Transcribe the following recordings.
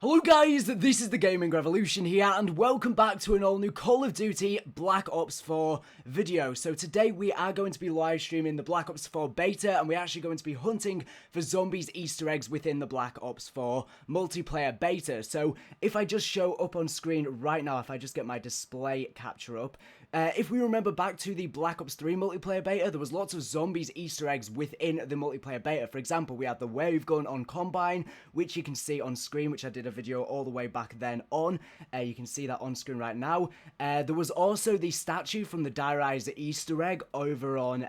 Hello guys, this is the Gaming Revolution here and welcome back to an all new Call of Duty Black Ops 4 video. So today we are going to be live streaming the Black Ops 4 beta and we're actually going to be hunting for zombies Easter eggs within the Black Ops 4 multiplayer beta. So if I just show up on screen right now, if I just get my display capture up, if we remember back to the Black Ops 3 multiplayer beta, there was lots of zombies Easter eggs within the multiplayer beta. For example, we had the wave gun on Combine, which you can see on screen, which I did a video all the way back then on. You can see that on screen right now. There was also the statue from the Dire Eyes Easter egg over on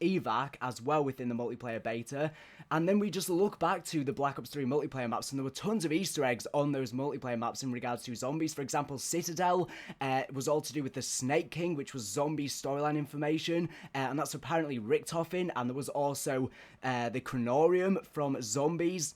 evac as well within the multiplayer beta. And then we just look back to the Black Ops 3 multiplayer maps and there were tons of Easter eggs on those multiplayer maps in regards to zombies. For example, Citadel was all to do with the Snake King, which was zombie storyline information, and that's apparently Richtofen. And there was also the Chronorium from Zombies.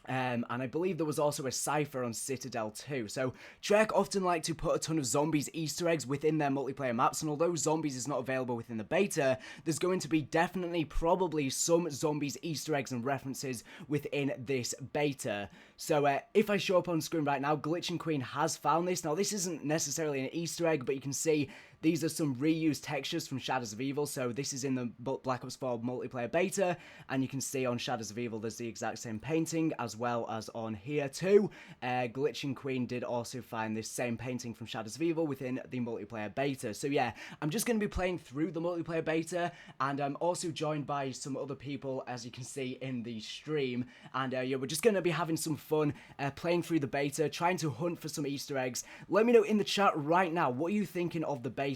And I believe there was also a cipher on Citadel too. So Trek often like to put a ton of zombies Easter eggs within their multiplayer maps, and although zombies is not available within the beta, there's going to be definitely probably some zombies Easter eggs and references within this beta. So if I show up on screen right now, Glitching Queen has found this. Now this isn't necessarily an Easter egg, but you can see these are some reused textures from Shadows of Evil. So this is in the Black Ops 4 multiplayer beta, and you can see on Shadows of Evil there's the exact same painting as well as on here too. Glitching Queen did also find this same painting from Shadows of Evil within the multiplayer beta. So yeah, I'm just going to be playing through the multiplayer beta, and I'm also joined by some other people, as you can see in the stream. And yeah, we're just going to be having some fun playing through the beta, trying to hunt for some Easter eggs. Let me know in the chat right now, what are you thinking of the beta?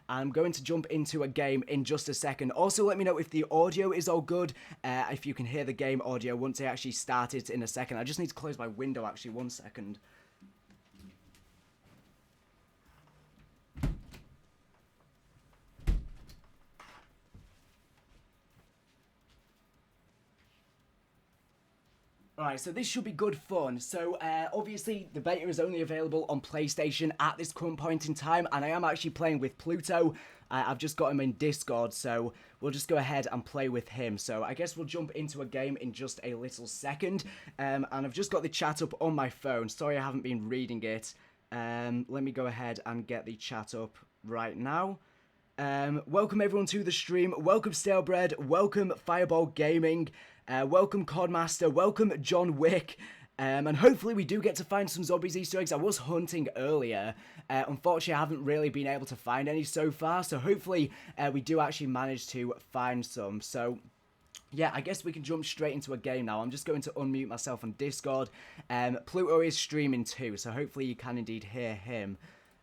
I'm going to jump into a game in just a second. Also, let me know if the audio is all good, if you can hear the game audio once I actually start it in a second. I just need to close my window actually, 1 second. Alright, so this should be good fun. So, obviously, the beta is only available on PlayStation at this current point in time, and I am actually playing with Pluto. I've just got him in Discord, so we'll just go ahead and play with him. So, I guess we'll jump into a game in just a little second, and I've just got the chat up on my phone. Sorry I haven't been reading it. Let me go ahead and get the chat up right now. Welcome everyone to the stream. Welcome Stalebread. Welcome Fireball Gaming. Welcome Codmaster. Welcome John Wick. And hopefully we do get to find some zombies Easter eggs. I was hunting earlier. Unfortunately, I haven't really been able to find any so far. So hopefully we do actually manage to find some. So yeah, I guess we can jump straight into a game now. I'm just going to unmute myself on Discord. Pluto is streaming too, so hopefully you can indeed hear him.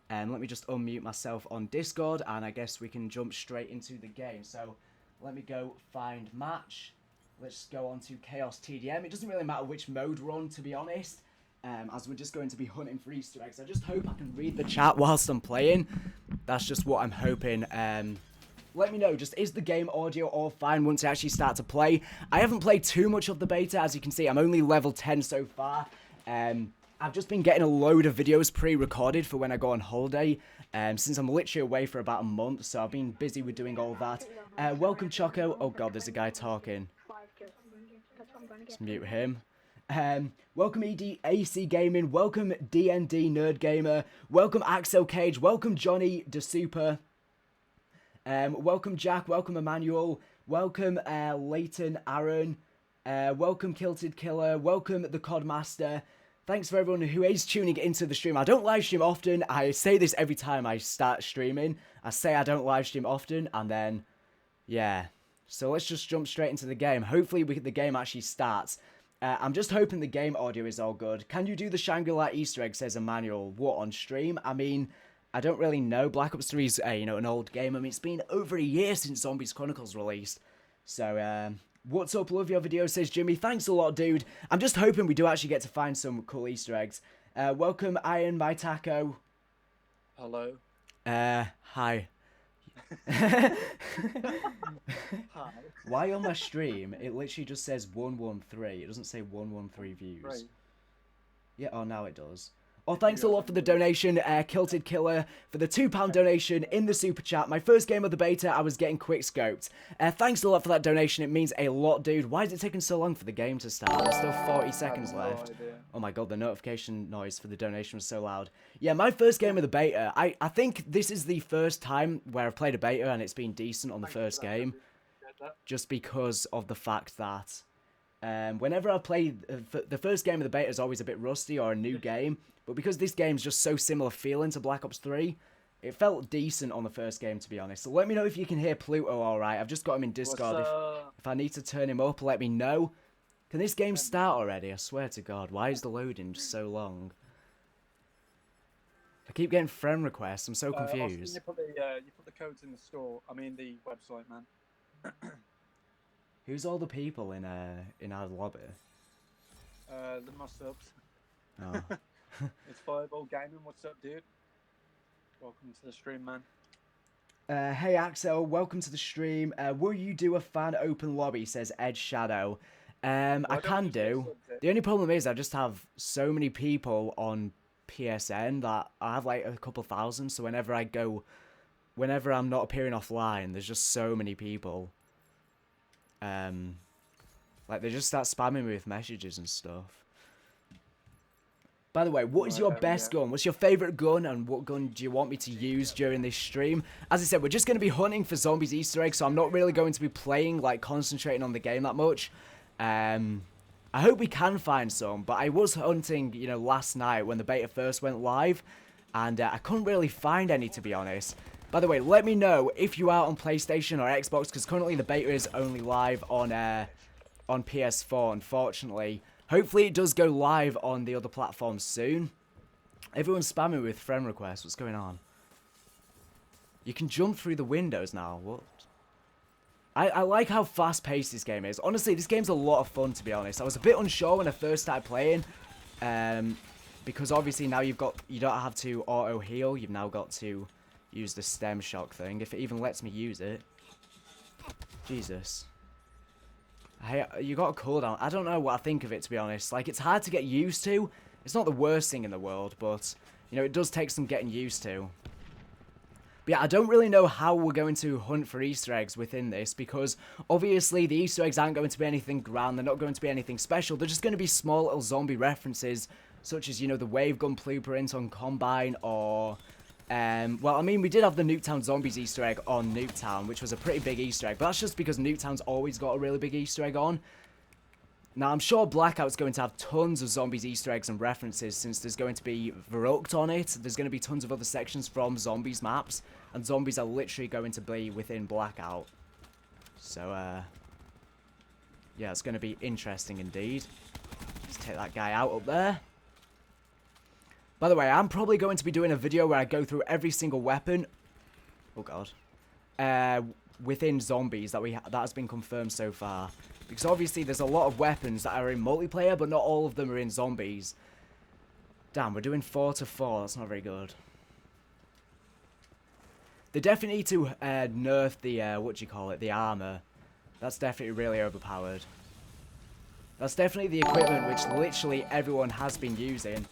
Let me just unmute myself on Discord, and I guess we can jump straight into the game. So, let me go find match. Let's go on to Chaos TDM. It doesn't really matter which mode we're on, to be honest, as we're just going to be hunting for Easter eggs. I just hope I can read the chat whilst I'm playing. That's just what I'm hoping. Let me know, just is the game audio all fine once I actually start to play? I haven't played too much of the beta, as you can see. I'm only level 10 so far. I've just been getting a load of videos pre-recorded for when I go on holiday, since I'm literally away for about a month, so I've been busy with doing all that. Welcome Choco. Oh god, there's a guy talking. Let's mute him. Welcome AC Gaming. Welcome DND Nerd Gamer. Welcome Axel Cage. Welcome Johnny DeSuper. Welcome Jack. Welcome Emmanuel. Welcome Leighton Aaron. Welcome Kilted Killer. Welcome the Codmaster. Thanks for everyone who is tuning into the stream. I don't live stream often. I say this every time I start streaming. I say I don't live stream often, and then, yeah. So let's just jump straight into the game. Hopefully the game actually starts. I'm just hoping the game audio is all good. Can you do the Shangri-La Easter egg, says Emmanuel. What, on stream? I mean, I don't really know. Black Ops 3 is, you know, an old game. I mean, it's been over a year since Zombies Chronicles released. So, what's up, love your video, says Jimmy. Thanks a lot, dude. I'm just hoping we do actually get to find some cool Easter eggs. Welcome, Iron My Taco. Hello. Hi. Hi. Why on my stream, it literally just says 113. It doesn't say 113 views. Right. Yeah, oh, now it does. Oh, thanks a lot for the donation, Kilted Killer, for the £2 donation in the super chat. My first game of the beta, I was getting quick scoped. Thanks a lot for that donation. It means a lot, dude. Why is it taking so long for the game to start? There's still 40 seconds left. Oh my god, the notification noise for the donation was so loud. Yeah, my first game of the beta. I think this is the first time where I've played a beta and it's been decent on the first game, just because of the fact that whenever I play the first game of the beta is always a bit rusty or a new game. But because this game's just so similar feeling to Black Ops 3, it felt decent on the first game, to be honest. So let me know if you can hear Pluto alright. I've just got him in Discord. If I need to turn him up, let me know. Can this game start already? I swear to God. Why is the loading just so long? I keep getting friend requests. I'm so confused. You put the codes in the store. I mean the website, man. Who's all the people in our lobby? The subs. Oh. It's Fireball Gaming. What's up, dude? Welcome to the stream, man. Hey Axel, welcome to the stream. Will you do a fan open lobby? Says Ed Shadow. I can do. The only problem is I just have so many people on PSN that I have like a couple thousand. So whenever I'm not appearing offline, there's just so many people. Like they just start spamming me with messages and stuff. By the way, what is your best gun? What's your favourite gun, and what gun do you want me to use during this stream? As I said, we're just going to be hunting for zombies Easter eggs, so I'm not really going to be playing, like, concentrating on the game that much. I hope we can find some, but I was hunting, you know, last night when the beta first went live, and I couldn't really find any, to be honest. By the way, let me know if you are on PlayStation or Xbox, because currently the beta is only live on PS4, unfortunately. Hopefully it does go live on the other platforms soon. Everyone's spamming with friend requests. What's going on? You can jump through the windows now. What? I like how fast-paced this game is. Honestly, this game's a lot of fun, to be honest. I was a bit unsure when I first started playing. Because obviously now you don't have to auto-heal. You've now got to use the stem shock thing. If it even lets me use it. Jesus. Hey, you got a cooldown. I don't know what I think of it, to be honest. Like, it's hard to get used to. It's not the worst thing in the world, but, you know, it does take some getting used to. But yeah, I don't really know how we're going to hunt for Easter eggs within this, because obviously the Easter eggs aren't going to be anything grand. They're not going to be anything special. They're just going to be small little zombie references, such as, you know, the wave gun blueprint on Combine, or... well, I mean, we did have the Nuketown Zombies Easter egg on Nuketown, which was a pretty big Easter egg, but that's just because Nuketown's always got a really big Easter egg on. Now, I'm sure Blackout's going to have tons of Zombies Easter eggs and references, since there's going to be Verrucht on it. There's going to be tons of other sections from Zombies maps, and Zombies are literally going to be within Blackout. So, yeah, it's going to be interesting indeed. Let's take that guy out up there. By the way, I'm probably going to be doing a video where I go through every single weapon. Oh god. Within Zombies that has been confirmed so far, because obviously there's a lot of weapons that are in multiplayer, but not all of them are in Zombies. Damn, we're doing 4 to 4. That's not very good. They definitely need to nerf the the armor. That's definitely really overpowered. That's definitely the equipment which literally everyone has been using.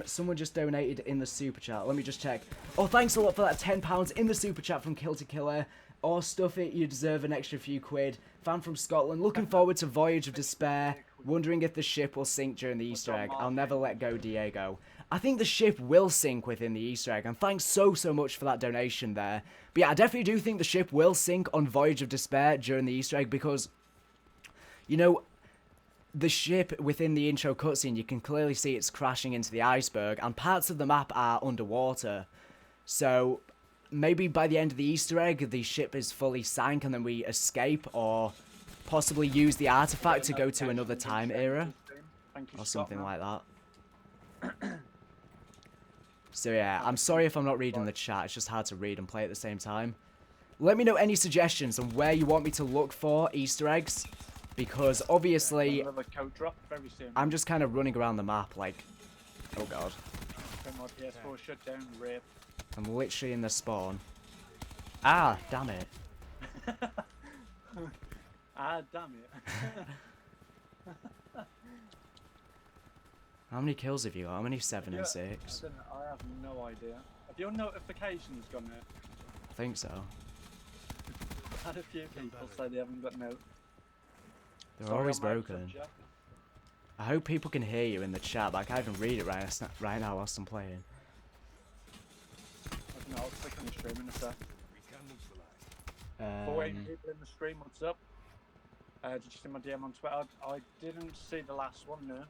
Someone just donated in the super chat. Let me just check. Oh, thanks a lot for that £10 in the super chat from Kill to Killer. Or stuff it, you deserve an extra few quid. Fan from Scotland. Looking forward to Voyage of Despair. Wondering if the ship will sink during the Easter egg. I'll never let go, Diego. I think the ship will sink within the Easter egg. And thanks so much for that donation there. But yeah, I definitely do think the ship will sink on Voyage of Despair during the Easter egg. Because, you know... the ship within the intro cutscene, you can clearly see it's crashing into the iceberg, and parts of the map are underwater. So, maybe by the end of the Easter egg, the ship is fully sank and then we escape, or possibly use the artifact to go to another time era, or something like that. So yeah, I'm sorry if I'm not reading the chat, it's just hard to read and play at the same time. Let me know any suggestions on where you want me to look for Easter eggs. Because obviously, I'm just kind of running around the map like, oh god. I'm literally in the spawn. Ah, damn it. Ah, damn it. How many kills have you got? How many? 7 and I 6? don't know, I have no idea. Have your notifications gone out? I think so. I've had a few people say they haven't got no. They're always broken. I hope people can hear you in the chat, but I can't even read it right now whilst I'm playing. I'll click on the stream in a sec. 8 people in the stream, what's up? Did you see my DM on Twitter? I didn't see the last one, no.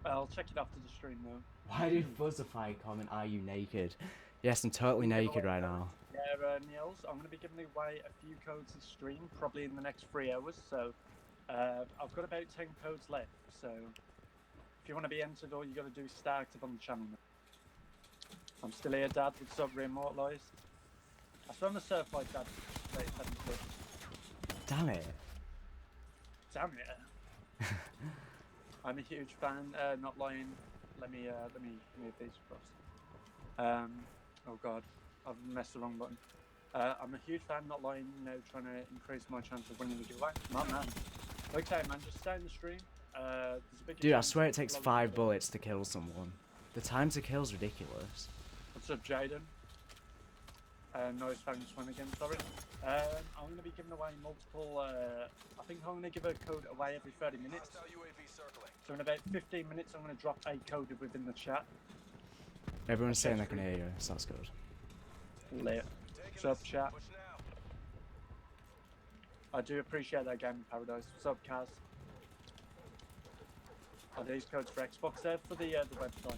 I'll check it after the stream, though. Why did Buzzify comment, "Are you naked?" Yes, I'm totally naked right now. Yeah, Niels, I'm going to be giving away a few codes this stream, probably in the next 3 hours, so I've got about 10 codes left, so if you want to be entered, all you got to do is start active on the channel. I'm still here, Dad, with Sub Reimmortalised. I still on the surf like Dad. Damn it. Damn it. I'm a huge fan, not lying. Let me move these across. Oh god, I've messed the wrong button. I'm a huge fan, not lying, trying to increase my chance of winning the giveaway. My man. Okay, man, just stay in the stream. Dude, I swear it takes 5 bullets to kill someone. The time to kill is ridiculous. What's up, Jaden? Noise Fangs one again, sorry. I'm going to be giving away multiple, I think I'm going to give a code away every 30 minutes. So in about 15 minutes, I'm going to drop a code within the chat. Everyone's saying they can hear you, so that's good. Lit. What's up, chat? I do appreciate that, Game in Paradise. What's up, Kaz? Are these codes for Xbox? They're for the website.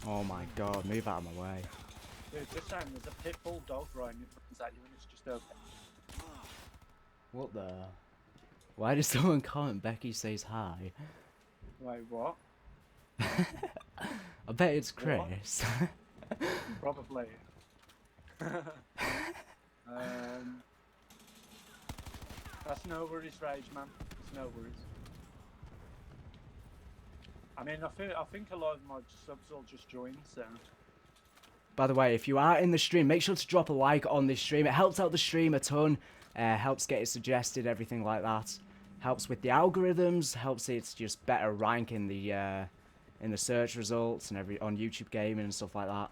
Oh my god, move out of my way. Dude, just saying, there's a pit bull dog right in front of you and it's just open. What the? Why did someone comment Becky says hi? Wait, what? I bet it's Chris. Probably. That's no worries, Rage, man. It's no worries. I mean, I think a lot of my subs will just join, so... By the way, if you are in the stream, make sure to drop a like on this stream. It helps out the stream a ton. Helps get it suggested, everything like that. Helps with the algorithms. Helps it just better rank in the search results and on YouTube Gaming and stuff like that.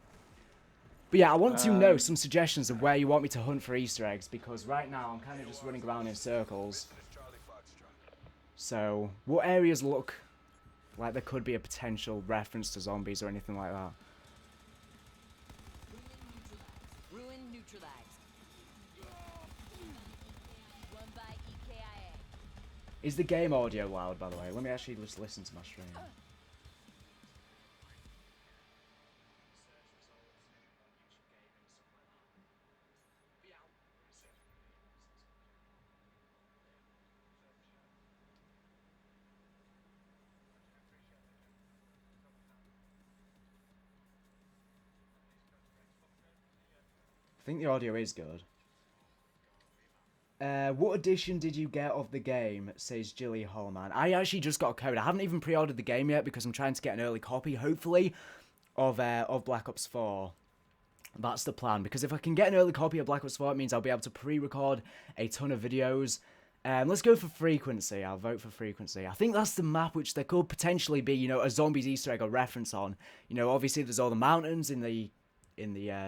But yeah, I want to know some suggestions of where you want me to hunt for Easter eggs, because right now I'm kind of just running around in circles. So, what areas look like there could be a potential reference to zombies or anything like that? Ruin neutralized. Run by IIII. Is the game audio loud, by the way? Let me actually just listen to my stream. I think the audio is good. What edition did you get of the game, says Jilly Hallman. I actually just got a code. I haven't even pre-ordered the game yet because I'm trying to get an early copy, hopefully, of Black Ops 4. That's the plan, because if I can get an early copy of Black Ops 4, it means I'll be able to pre-record a ton of videos. Let's go for frequency. I'll vote for frequency. I think that's the map which there could potentially be, a zombies Easter egg or reference on. Obviously there's all the mountains in the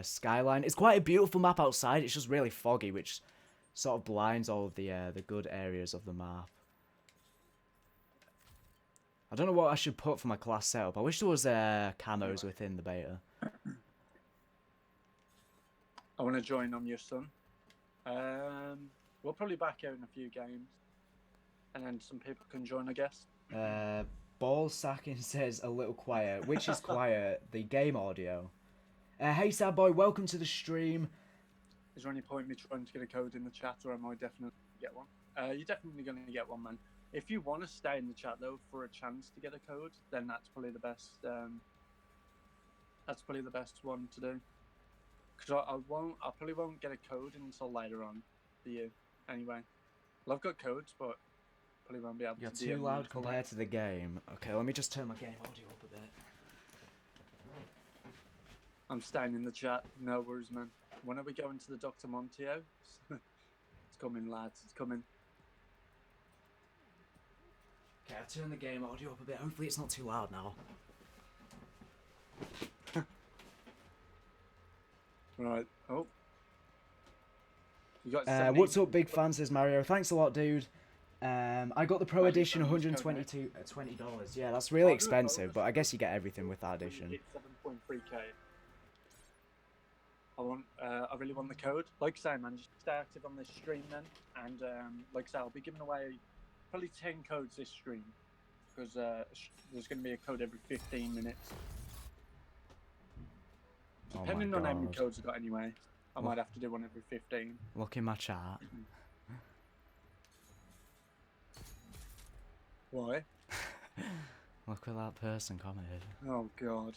skyline. It's quite a beautiful map outside. It's just really foggy, which sort of blinds all of the good areas of the map. I don't know what I should put for my class setup. I wish there was camos within the beta. I want to join on your son. We'll probably back out in a few games, and then some people can join, I guess. Ball sacking says a little quiet. Which is quiet? The game audio. Hey sad boy, welcome to the stream. Is there any point in me trying to get a code in the chat, or am I definitely get one? You're definitely going to get one, man. If you want to stay in the chat though for a chance to get a code, then that's probably the best. That's probably the best one to do. Because I probably won't get a code until later on for you. Anyway, well, I've got codes, but probably won't be able to. You're too loud compared to the game. Okay, let me just turn my game audio up a bit. I'm staying in the chat. No worries, man. When are we going to the Dr. Montio? It's coming, lads. It's coming. Okay, I've turned the game audio up a bit. Hopefully it's not too loud now. Right. Oh. You got What's up, big fan, says Mario. Thanks a lot, dude. I got the Pro Edition, $122, $20. Yeah, that's really expensive, but I guess you get everything with that edition. 7.3k. I really want the code. Like I say, man, just stay active on this stream then, and like I say, I'll be giving away probably 10 codes this stream, because there's going to be a code every 15 minutes. Depending on how many codes I got anyway, I might have to do one every 15. Look in my chat. Why? Look at that person commented. Oh god.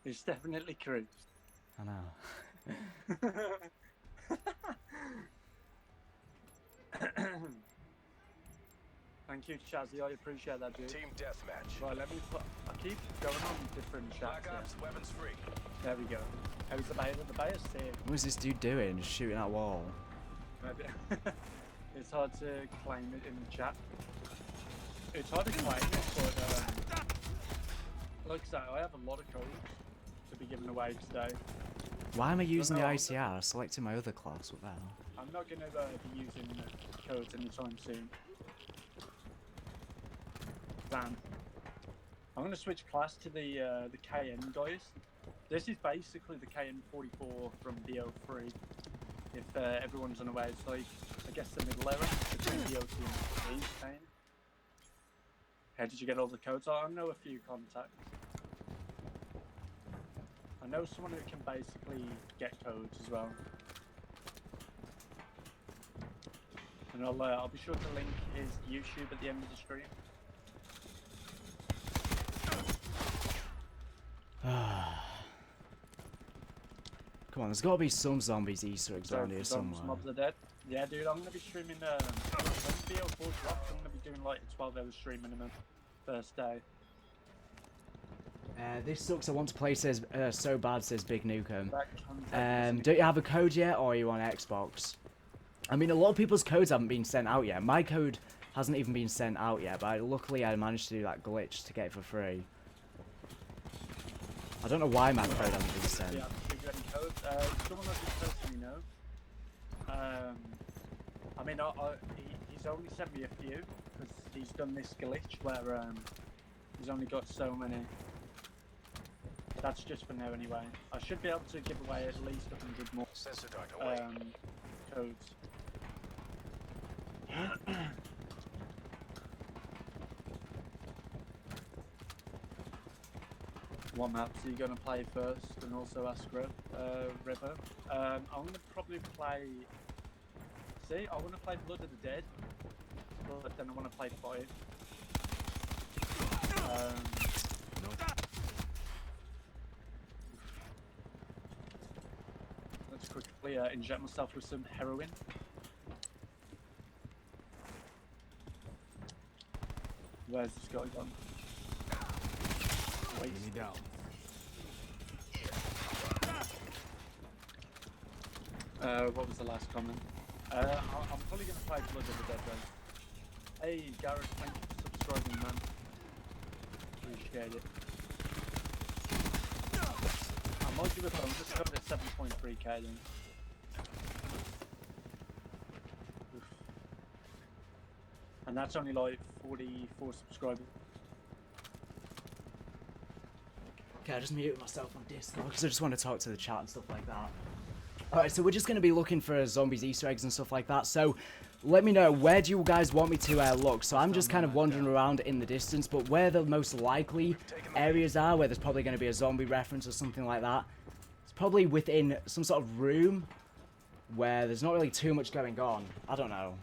It's definitely cruised. I know. Thank you, Chazzy. I appreciate that, dude. Team deathmatch. Right, let me put. I keep going on different chats. Black Ops, weapons free. There we go. How's the beta? The beta's sick. What is this dude doing? Just shooting at a wall. Maybe. It's hard to claim it in the chat. It's hard to claim it, but like I say, I have a lot of codes to be given away today. Why am I using the ICR? I selected my other class. What the hell? I'm not going to be using codes anytime soon. Damn. I'm going to switch class to the KN guys. This is basically the KN44 from BO3. If everyone's unaware, it's like, I guess the middle era between BO2 and BO3. How did you get all the codes? I know a few contacts. I know someone who can basically get codes as well. And I'll be sure to link his YouTube at the end of the stream. Come on, there's got to be some zombies Easter eggs around here somewhere. Mobs are dead. Yeah, dude, I'm going to be streaming, when BO4 drops, I'm going to be doing like a 12-hour stream minimum, first day. This sucks, I want to play, says, so bad, says Big Nukem. Don't Don't you have a code yet, or are you on Xbox? I mean, a lot of people's codes haven't been sent out yet. My code hasn't even been sent out yet, but luckily I managed to do that glitch to get it for free. I don't know why my code hasn't been sent. Yeah, any codes. Someone else is posting me know. I mean, he's only sent me a few, because he's done this glitch where he's only got so many. That's just for now anyway. I should be able to give away at least 100 more codes. What maps are you going to play first, and also ask Revo? I'm going to probably play... See, I want to play Blood of the Dead, but then I want to play 5. Let's quickly inject myself with some heroin. Where's this guy gone? Wait. Me down. What was the last comment? I'm probably going to play Blood of the Dead then. Hey Gareth, thank you for subscribing, man. Appreciate it. I might give it I'm just going at 7.3k then. Oof. And that's only like 44 subscribers. Okay, I just muted myself on Discord because I just want to talk to the chat and stuff like that. Alright, so we're just going to be looking for zombies, Easter eggs and stuff like that. So let me know, where do you guys want me to look? So I'm just kind of wandering around in the distance, but where the most likely areas are, where there's probably going to be a zombie reference or something like that, it's probably within some sort of room where there's not really too much going on. I don't know.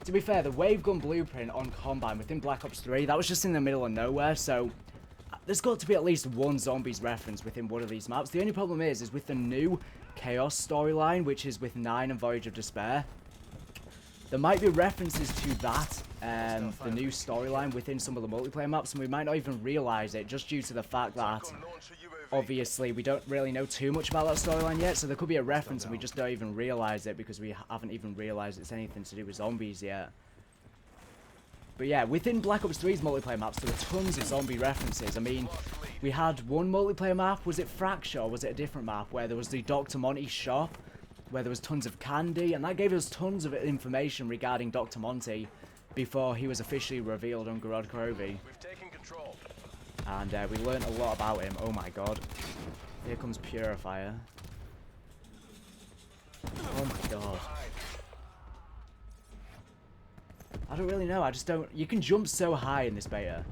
To be fair, the wave gun blueprint on Combine within Black Ops 3, that was just in the middle of nowhere, so there's got to be at least one zombies reference within one of these maps. The only problem is with the new Chaos storyline, which is with 9 and Voyage of Despair, there might be references to that, the new storyline within some of the multiplayer maps, and we might not even realise it just due to the fact that obviously we don't really know too much about that storyline yet, so there could be a reference and we just don't even realise it because we haven't even realised it's anything to do with zombies yet. But yeah, within Black Ops 3's multiplayer maps, there were tons of zombie references. I mean, we had one multiplayer map, was it Fracture, or was it a different map, where there was the Dr. Monty shop, where there was tons of candy, and that gave us tons of information regarding Dr. Monty before he was officially revealed on Gorod Krovi. We've taken control. And we learned a lot about him. Oh my god. Here comes Purifier. Oh my god. I don't really know. I just don't... You can jump so high in this beta.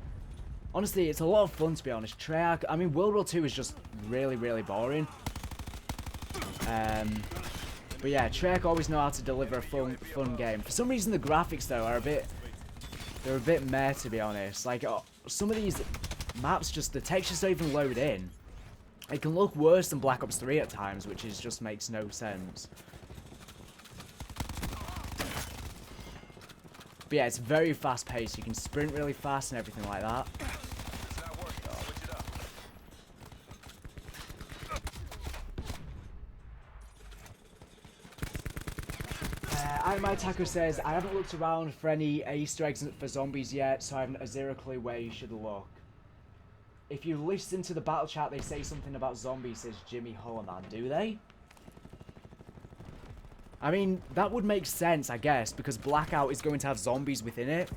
Honestly, it's a lot of fun, to be honest. Treyarch... I mean, World War 2 is just really, really boring. But yeah, Treyarch always know how to deliver a fun game. For some reason, the graphics, though, are a bit... They're a bit meh, to be honest. Like, some of these maps, just... The textures don't even load in. It can look worse than Black Ops 3 at times, which is just makes no sense. But yeah, it's very fast paced. You can sprint really fast and everything like that. It's not working. Switch it up. IIII Taco says, I haven't looked around for any Easter eggs for zombies yet, so I haven't a zero clue where you should look. If you listen to the battle chat, they say something about zombies, says Jimmy Holloman. Do they? I mean, that would make sense, I guess, because Blackout is going to have zombies within it.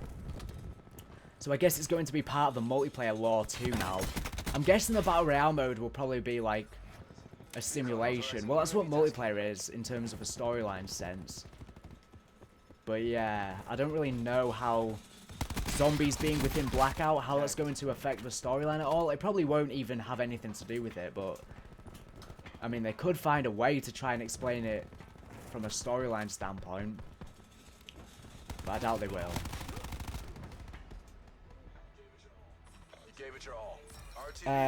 So I guess it's going to be part of the multiplayer lore too now. I'm guessing the Battle Royale mode will probably be like a simulation. Well, that's what multiplayer is in terms of a storyline sense. But yeah, I don't really know how zombies being within Blackout, how that's going to affect the storyline at all. It probably won't even have anything to do with it, but I mean, they could find a way to try and explain it from a storyline standpoint, but I doubt they will. You gave it your all.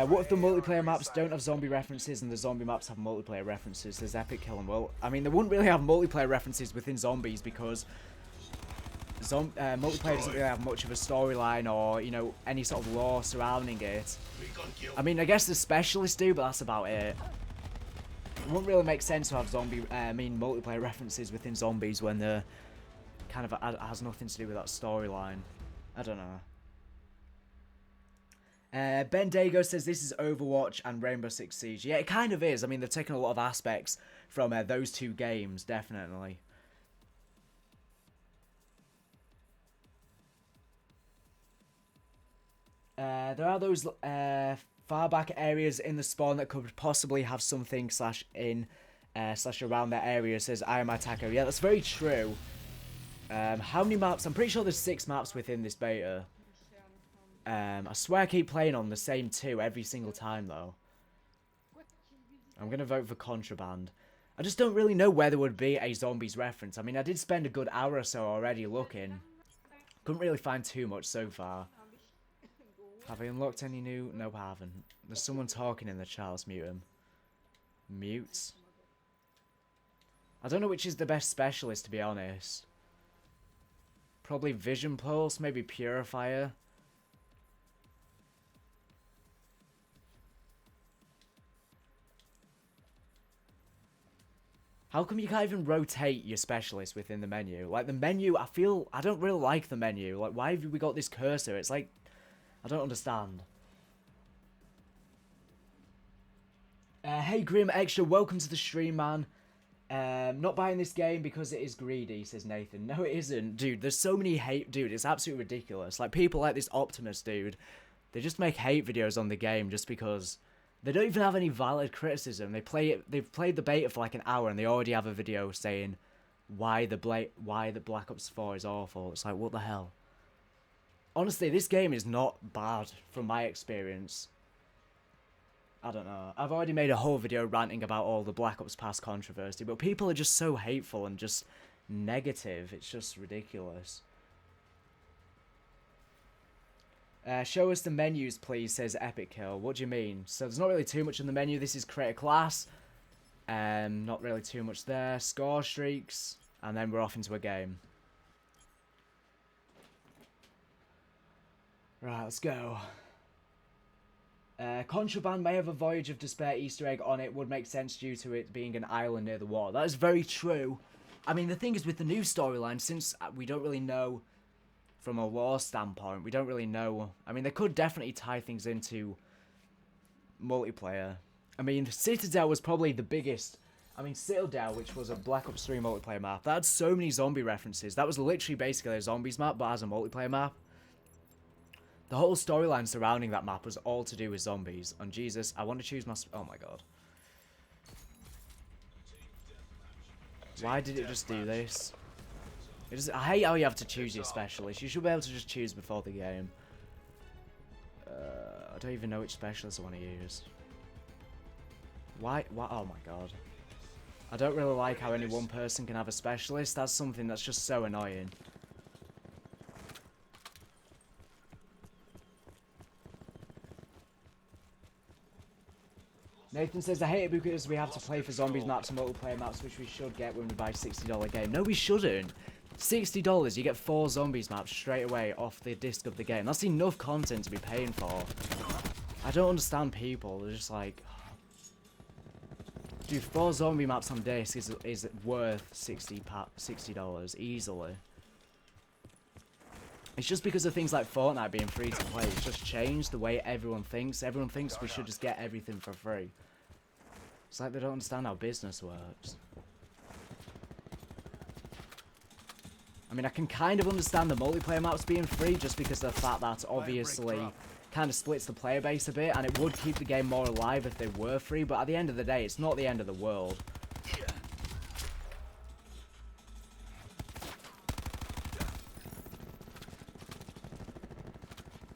What if the multiplayer maps don't have zombie references and the zombie maps have multiplayer references? There's Epic Kill 'em. Well, I mean, they wouldn't really have multiplayer references within zombies because multiplayer doesn't really have much of a storyline or, you know, any sort of lore surrounding it. I mean, I guess the specialists do, but that's about it. It wouldn't really make sense to have multiplayer references within zombies when the kind of has nothing to do with that storyline. I don't know. Ben Dago says this is Overwatch and Rainbow Six Siege. Yeah, it kind of is. I mean, they've taken a lot of aspects from those two games, definitely. There are those far back areas in the spawn that could possibly have something / around that area, says IIII Taco. Yeah, that's very true. How many maps? I'm pretty sure there's 6 maps within this beta. I swear I keep playing on the same 2 every single time, though. I'm going to vote for Contraband. I just don't really know where there would be a zombies reference. I mean, I did spend a good hour or so already looking. Couldn't really find too much so far. Have I unlocked any new? No, I haven't. There's someone talking in the chat. Let's mute him. Mute. I don't know which is the best specialist, to be honest. Probably Vision Pulse, maybe Purifier. How come you can't even rotate your specialist within the menu? Like, the menu, I don't really like the menu. Like, why have we got this cursor? It's like, I don't understand. Hey Grim Extra, welcome to the stream, man. Not buying this game because it is greedy, says Nathan. No, it isn't. Dude, there's so many hate... Dude, it's absolutely ridiculous. Like, people like this Optimus dude, they just make hate videos on the game just because they don't even have any valid criticism. They've played the beta for like an hour and they already have a video saying why the Black Ops 4 is awful. It's like, what the hell? Honestly, this game is not bad from my experience. I don't know. I've already made a whole video ranting about all the Black Ops past controversy, but people are just so hateful and just negative. It's just ridiculous. Show us the menus, please, says Epic Kill. What do you mean? So there's not really too much in the menu. This is create a class. Not really too much there. Score streaks. And then we're off into a game. Right, let's go. Contraband may have a Voyage of Despair Easter egg on it. Would make sense due to it being an island near the water. That is very true. I mean, the thing is with the new storyline, since we don't really know from a lore standpoint, we don't really know. I mean, they could definitely tie things into multiplayer. I mean, Citadel was probably the biggest. I mean, Citadel, which was a Black Ops 3 multiplayer map, that had so many zombie references. That was literally basically a zombies map, but as a multiplayer map. The whole storyline surrounding that map was all to do with zombies. And Jesus, I want to choose my... Oh my god. Why did it just do this? I hate how you have to choose your specialist. You should be able to just choose before the game. I don't even know which specialist I want to use. Why? Oh my god. I don't really like how only one person can have a specialist. That's something that's just so annoying. Nathan says, I hate it because we have to play for zombies maps and multiplayer maps, which we should get when we buy $60 game. No, we shouldn't. $60, you get 4 zombies maps straight away off the disc of the game. That's enough content to be paying for. I don't understand people. They're just like... Dude, 4 zombie maps on disc is worth $60 easily. It's just because of things like Fortnite being free to play. It's just changed the way everyone thinks. Everyone thinks we should just get everything for free. It's like they don't understand how business works. I mean, I can kind of understand the multiplayer maps being free just because of the fact that obviously kind of splits the player base a bit, and it would keep the game more alive if they were free, but at the end of the day, it's not the end of the world.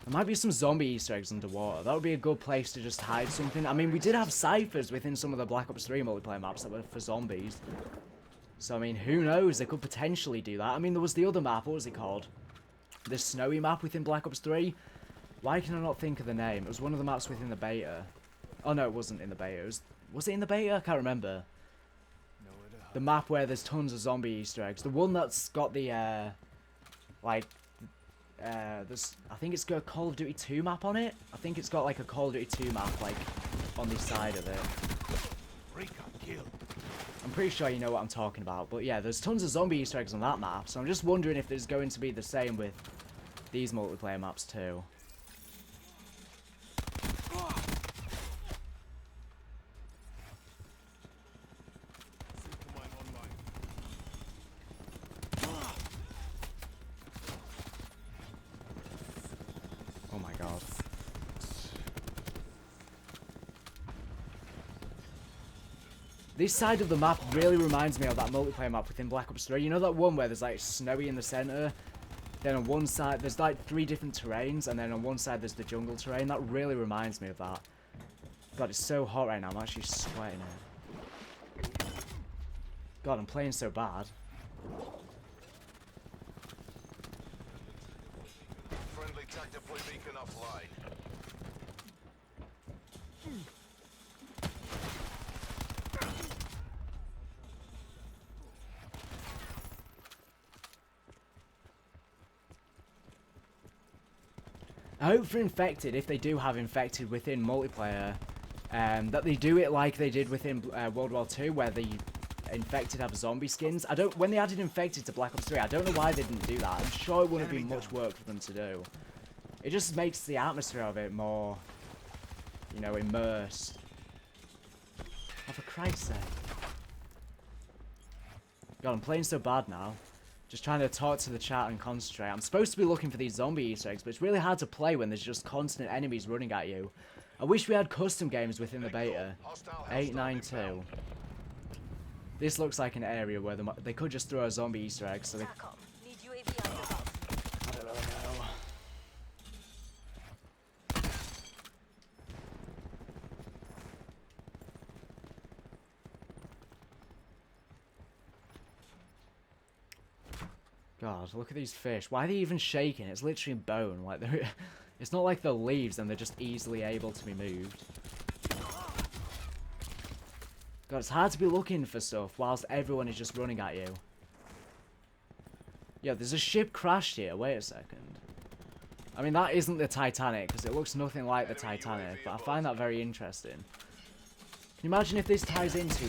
There might be some zombie Easter eggs underwater. That would be a good place to just hide something. I mean, we did have ciphers within some of the Black Ops 3 multiplayer maps that were for zombies. So, I mean, who knows? They could potentially do that. I mean, there was the other map. What was it called? The snowy map within Black Ops 3. Why can I not think of the name? It was one of the maps within the beta. Oh, no, it wasn't in the beta. Was it in the beta? I can't remember. The map where there's tons of zombie Easter eggs. The one that's got the, there's, I think it's got a Call of Duty 2 map on it. I think it's got, like, a Call of Duty 2 map, like, on the side of it. I'm pretty sure you know what I'm talking about. But, yeah, there's tons of zombie Easter eggs on that map. So I'm just wondering if there's going to be the same with these multiplayer maps, too. Oh my god. This side of the map really reminds me of that multiplayer map within Black Ops 3. You know that one where there's like snowy in the center? Then on one side, there's like 3 different terrains, and then on one side there's the jungle terrain. That really reminds me of that. God, it's so hot right now. I'm actually sweating it. God, I'm playing so bad. Friendly tactical beacon offline. I hope for Infected, if they do have Infected within multiplayer, that they do it like they did within World War II, where the Infected have zombie skins. When they added Infected to Black Ops 3, I don't know why they didn't do that. I'm sure it wouldn't be much work for them to do. It just makes the atmosphere of it more, you know, immersed. Oh, for Christ's sake. God, I'm playing so bad now. Just trying to talk to the chat and concentrate. I'm supposed to be looking for these zombie Easter eggs, but it's really hard to play when there's just constant enemies running at you. I wish we had custom games within the beta. IIII. This looks like an area where they could just throw a zombie Easter egg, so they... I don't really know. God, look at these fish. Why are they even shaking? It's literally bone. Like they're... It's not like they're leaves and they're just easily able to be moved. God, it's hard to be looking for stuff whilst everyone is just running at you. Yeah, there's a ship crashed here. Wait a second. I mean, that isn't the Titanic, because it looks nothing like the Titanic, but I find that very interesting. Can you imagine if this ties into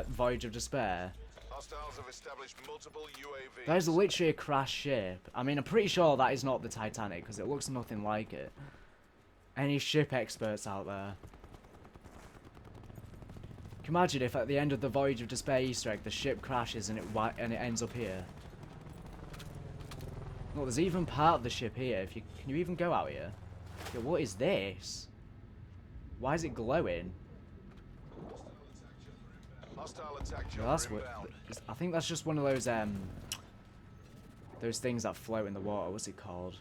Voyage of Despair? Hostiles have established multiple UAVs. That is literally a crashed ship. I mean, I'm pretty sure that is not the Titanic, because it looks nothing like it. Any ship experts out there? Can you imagine if at the end of the Voyage of Despair Easter egg, the ship crashes and it ends up here? Well, there's even part of the ship here. Can you even go out here? Yeah, what is this? Why is it glowing? Hostile attack Well, chopper that's what. inbound. I think that's just one of those things that float in the water. What's it called?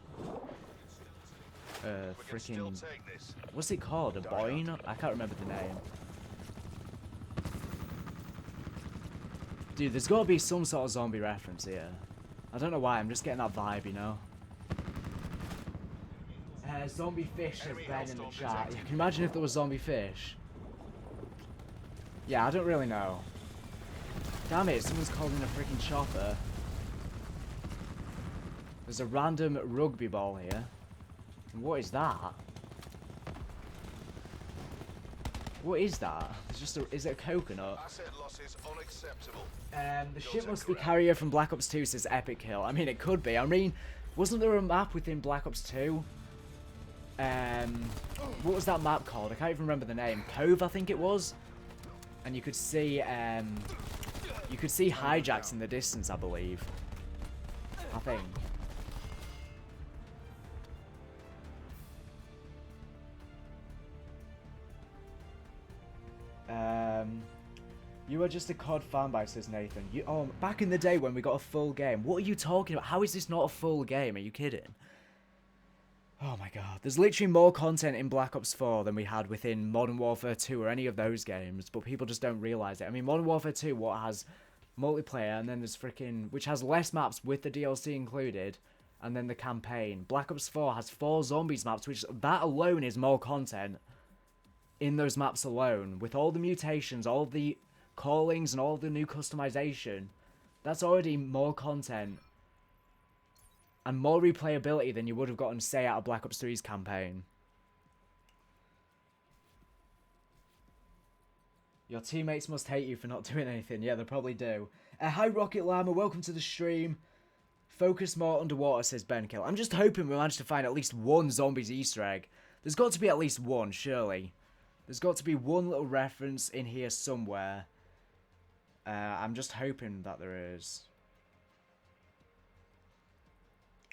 We can still Freaking. take this. What's it called? A boyne? I can't remember the name. Dude, there's got to be some sort of zombie reference here. I don't know why. I'm just getting that vibe, you know. Zombie fish has been in the chat. You can imagine if there was zombie fish. Yeah, I don't really know. Damn it, someone's calling a freaking chopper. There's a random rugby ball here. What is that? What is that? It's just is it a coconut? Asset losses unacceptable. The ship must be carrier from Black Ops 2, says Epic Kill. I mean, it could be. I mean, wasn't there a map within Black Ops 2? What was that map called? I can't even remember the name. Cove, I think it was. And you could see hijacks in the distance, I believe. I think. You are just a COD fanboy, says Nathan. Back in the day when we got a full game. What are you talking about? How is this not a full game? Are you kidding? Oh my god. There's literally more content in Black Ops 4 than we had within Modern Warfare 2 or any of those games, but people just don't realise it. I mean, Modern Warfare 2, what has multiplayer, and then there's freaking, which has less maps with the DLC included, and then the campaign. Black Ops 4 has 4 zombies maps, which that alone is more content in those maps alone. With all the mutations, all the callings, and all the new customization, that's already more content and more replayability than you would have gotten, say, out of Black Ops 3's campaign. Your teammates must hate you for not doing anything. Yeah, they probably do. Hi, Rocket Llama. Welcome to the stream. Focus more underwater, says Ben Kill. I'm just hoping we manage to find at least one zombies Easter egg. There's got to be at least one, surely. There's got to be one little reference in here somewhere. I'm just hoping that there is.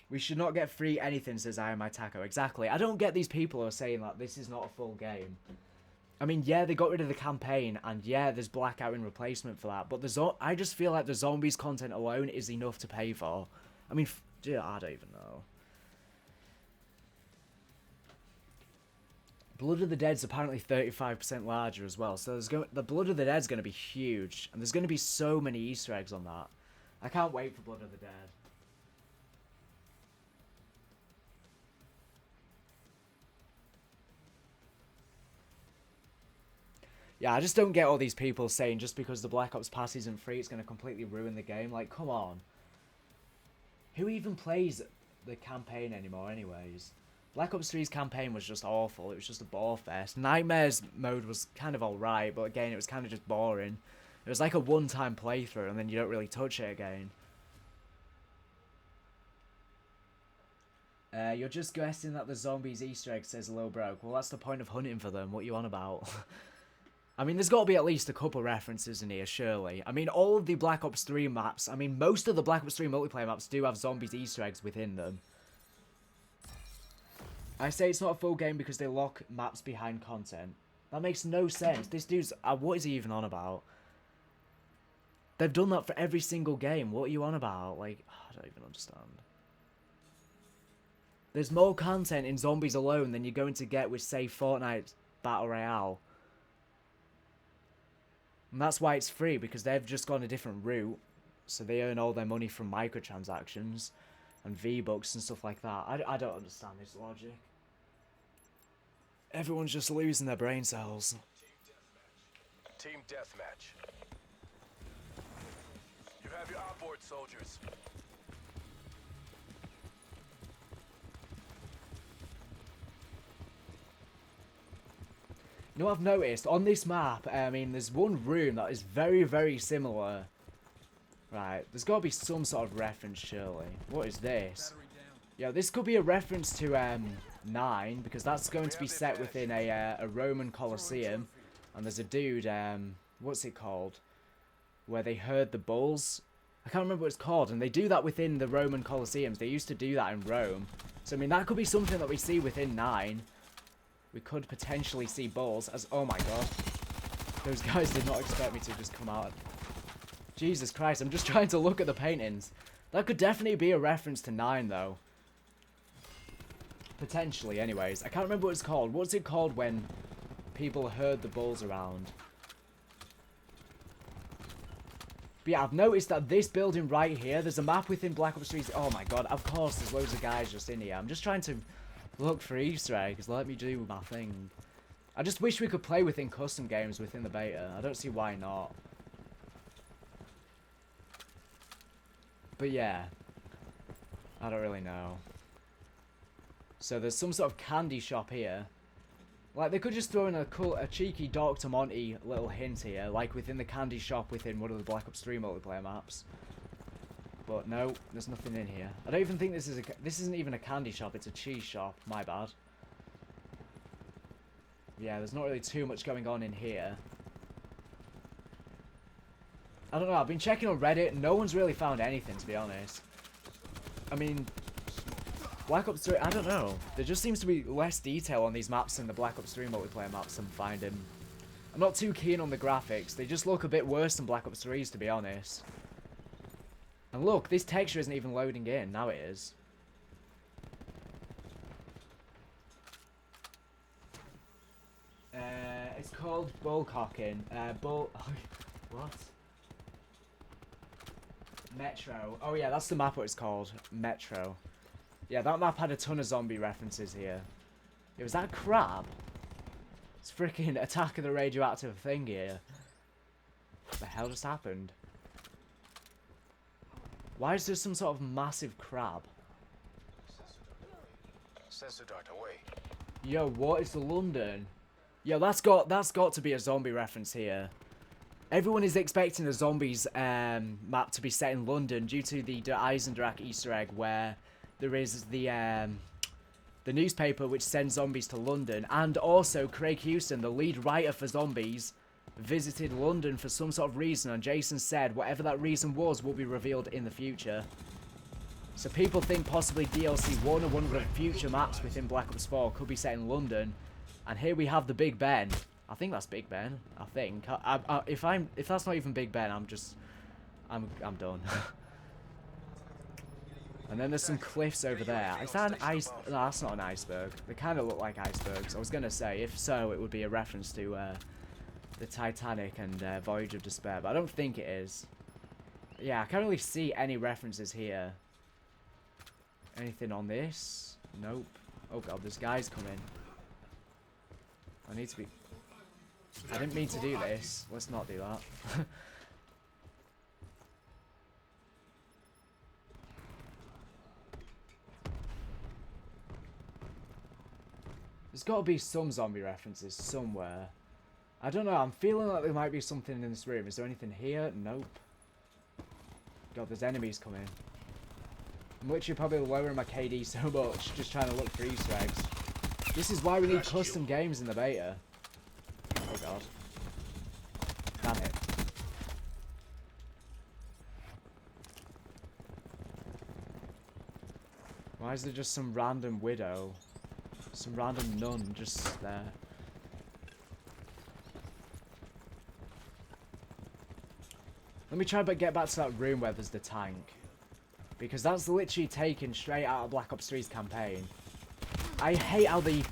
We should not get free anything, says IIII Taco. Exactly. I don't get these people who are saying that this is not a full game. I mean, yeah, they got rid of the campaign, and yeah, there's Blackout in replacement for that, but I just feel like the zombies content alone is enough to pay for. I mean, dude, I don't even know. Blood of the Dead's apparently 35% larger as well, so the Blood of the Dead's going to be huge, and there's going to be so many Easter eggs on that. I can't wait for Blood of the Dead. Yeah, I just don't get all these people saying just because the Black Ops Pass isn't free, it's going to completely ruin the game. Like, come on. Who even plays the campaign anymore anyways? Black Ops 3's campaign was just awful. It was just a bore fest. Nightmares mode was kind of alright, but again, it was kind of just boring. It was like a one-time playthrough, and then you don't really touch it again. You're just guessing that the zombies Easter egg, says Lil Broke. Well, that's the point of hunting for them. What are you on about? I mean, there's got to be at least a couple references in here, surely. I mean, all of the Black Ops 3 maps, I mean, most of the Black Ops 3 multiplayer maps do have zombies Easter eggs within them. I say it's not a full game because they lock maps behind content. That makes no sense. This dude's... what is he even on about? They've done that for every single game. What are you on about? Like, I don't even understand. There's more content in zombies alone than you're going to get with, say, Fortnite Battle Royale. And that's why it's free, because they've just gone a different route. So they earn all their money from microtransactions and V-Bucks and stuff like that. I don't understand this logic. Everyone's just losing their brain cells. Team deathmatch. You have your outboard soldiers. You know what I've noticed? On this map, I mean, there's one room that is very, very similar Right, there's got to be some sort of reference, surely. What is this? Yeah, this could be a reference to 9, because that's going to be set within a Roman Colosseum. And there's a dude, what's it called? Where they herd the bulls. I can't remember what it's called, and they do that within the Roman Colosseums. They used to do that in Rome. So, I mean, that could be something that we see within 9. We could potentially see bulls as... Oh my god. Those guys did not expect me to just come out. Jesus Christ, I'm just trying to look at the paintings. That could definitely be a reference to 9, though. Potentially, anyways. I can't remember what it's called. What's it called when people herd the bulls around? But yeah, I've noticed that this building right here, there's a map within Black Ops 3. Oh my god, of course, there's loads of guys just in here. I'm just trying to look for Easter eggs. Let me do my thing. I just wish we could play within custom games within the beta. I don't see why not. But yeah, I don't really know. So there's some sort of candy shop here. Like, they could just throw in a cheeky Dr. Monty little hint here, like within the candy shop within one of the Black Ops 3 multiplayer maps. But no, there's nothing in here. I don't even think this isn't even a candy shop, it's a cheese shop. My bad. Yeah, there's not really too much going on in here. I don't know, I've been checking on Reddit, no one's really found anything, to be honest. I mean, Black Ops 3, I don't know. There just seems to be less detail on these maps than the Black Ops 3 multiplayer maps I'm finding. I'm not too keen on the graphics. They just look a bit worse than Black Ops 3's, to be honest. And look, this texture isn't even loading in. Now it is. It's called bullcocking. What? Metro. Oh yeah, that's the map what it's called. Metro. Yeah, that map had a ton of zombie references here. Yeah, was that a crab? It's freaking Attack of the Radioactive thing here. What the hell just happened? Why is there some sort of massive crab? Sensor dart away. Yo, what is London? Yo, that's got to be a zombie reference here. Everyone is expecting the zombies map to be set in London due to the De Eisendrach Easter egg where there is the newspaper which sends zombies to London, and also Craig Houston, the lead writer for Zombies, visited London for some sort of reason, and Jason said whatever that reason was will be revealed in the future. So people think possibly DLC 1 or one of the future maps within Black Ops 4 could be set in London, and here we have the Big Ben. I think that's Big Ben. I think. If that's not even Big Ben, I'm done. And then there's some cliffs over there. Is that an ice? No, that's not an iceberg. They kind of look like icebergs. I was gonna say, if so, it would be a reference to the Titanic and Voyage of Despair, but I don't think it is. Yeah, I can't really see any references here. Anything on this? Nope. Oh god, there's guys coming. I need to be... I didn't mean to do this. Let's not do that. There's got to be some zombie references somewhere. I don't know, I'm feeling like there might be something in this room. Is there anything here? Nope. God, there's enemies coming. I'm literally probably lowering my KD so much, just trying to look for Easter eggs. This is why we need custom games in the beta. Oh god. Damn it. Why is there just some random widow? Some random nun just there. Let me try but get back to that room where there's the tank. Because that's literally taken straight out of Black Ops 3's campaign. I hate how the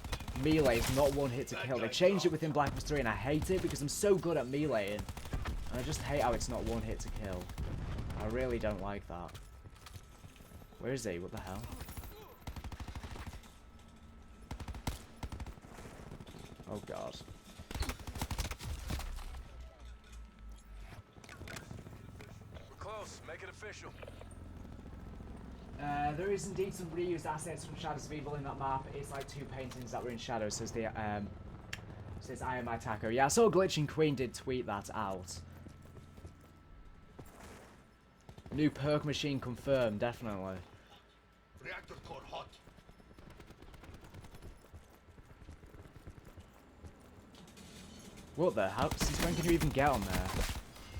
melee is not one hit to kill. They changed it within Black Ops 3 and I hate it because I'm so good at meleeing. And I just hate how it's not one hit to kill. I really don't like that. Where is he? What the hell? Oh god. We're close. Make it official. There is indeed some reused assets from Shadows of Evil in that map. It's like 2 paintings that were in Shadows, says the says IIII Taco. Yeah, I saw Glitching Queen did tweet that out. New perk machine confirmed, definitely. Reactor core hot. What the hell? Since when can you even get on there?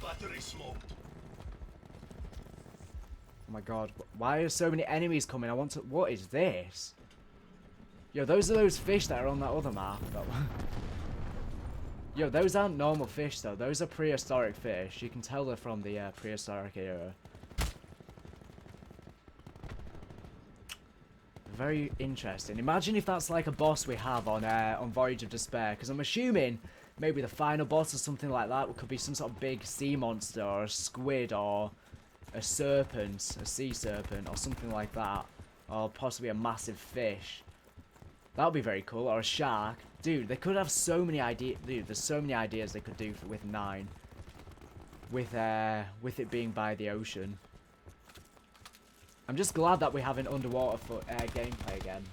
Battery smoked. Oh my god, why are so many enemies coming? I want to... What is this? Yo, those are those fish that are on that other map. Yo, those aren't normal fish though. Those are prehistoric fish. You can tell they're from the prehistoric era. Very interesting. Imagine if that's like a boss we have on Voyage of Despair, because I'm assuming maybe the final boss or something like that could be some sort of big sea monster or a squid or a serpent, a sea serpent or something like that, or possibly a massive fish. That would be very cool, or a shark. Dude, they could have so many ideas. Dude, there's so many ideas they could do with 9. With it being by the ocean. I'm just glad that we have an underwater gameplay again.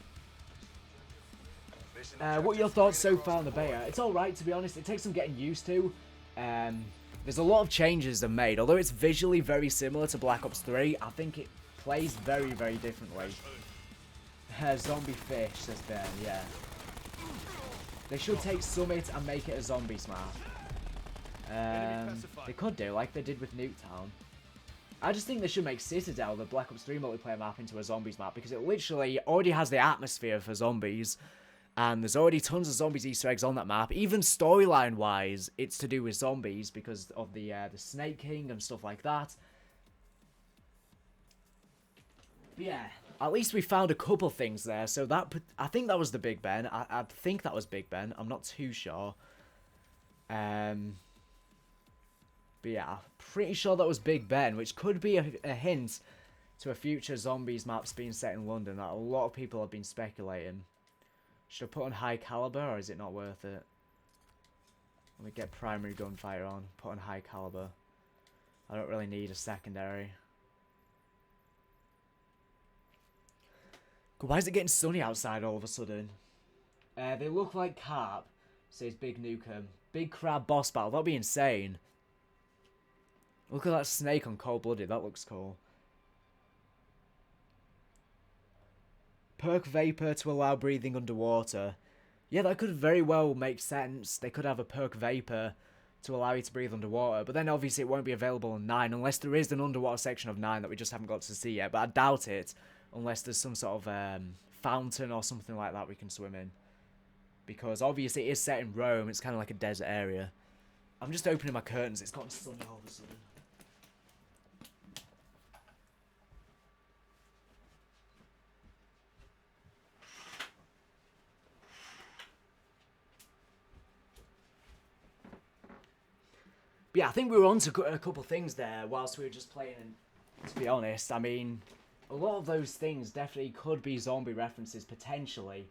What are your thoughts so far on the beta? It's alright, to be honest. It takes some getting used to. There's a lot of changes they've made. Although it's visually very similar to Black Ops 3, I think it plays very, very differently. Zombie fish, says Ben, yeah. They should take Summit and make it a zombies map. They could do, like they did with Nuketown. I just think they should make Citadel, the Black Ops 3 multiplayer map, into a zombies map, because it literally already has the atmosphere for zombies, and there's already tons of zombies Easter eggs on that map. Even storyline-wise, it's to do with zombies, because of the Snake King and stuff like that. But yeah, at least we found a couple things there, so that, I think that was the Big Ben. I think that was Big Ben, I'm not too sure. But yeah, pretty sure that was Big Ben, which could be a hint to a future zombies maps being set in London that a lot of people have been speculating. Should I put on high caliber, or is it not worth it? Let me get primary gunfire on, put on high caliber. I don't really need a secondary. Why is it getting sunny outside all of a sudden? They look like carp, says Big Nukem. Big crab boss battle, that'll be insane. Look at that snake on Cold Blooded, that looks cool. Perk vapor to allow breathing underwater. Yeah, that could very well make sense. They could have a perk vapor to allow you to breathe underwater, but then obviously it won't be available on 9 unless there is an underwater section of 9 that we just haven't got to see yet, but I doubt it unless there's some sort of fountain or something like that we can swim in. Because obviously it is set in Rome, it's kind of like a desert area. I'm just opening my curtains, it's gotten sunny all of a sudden. But yeah, I think we were on to a couple things there whilst we were just playing, and to be honest, I mean, a lot of those things definitely could be zombie references, potentially.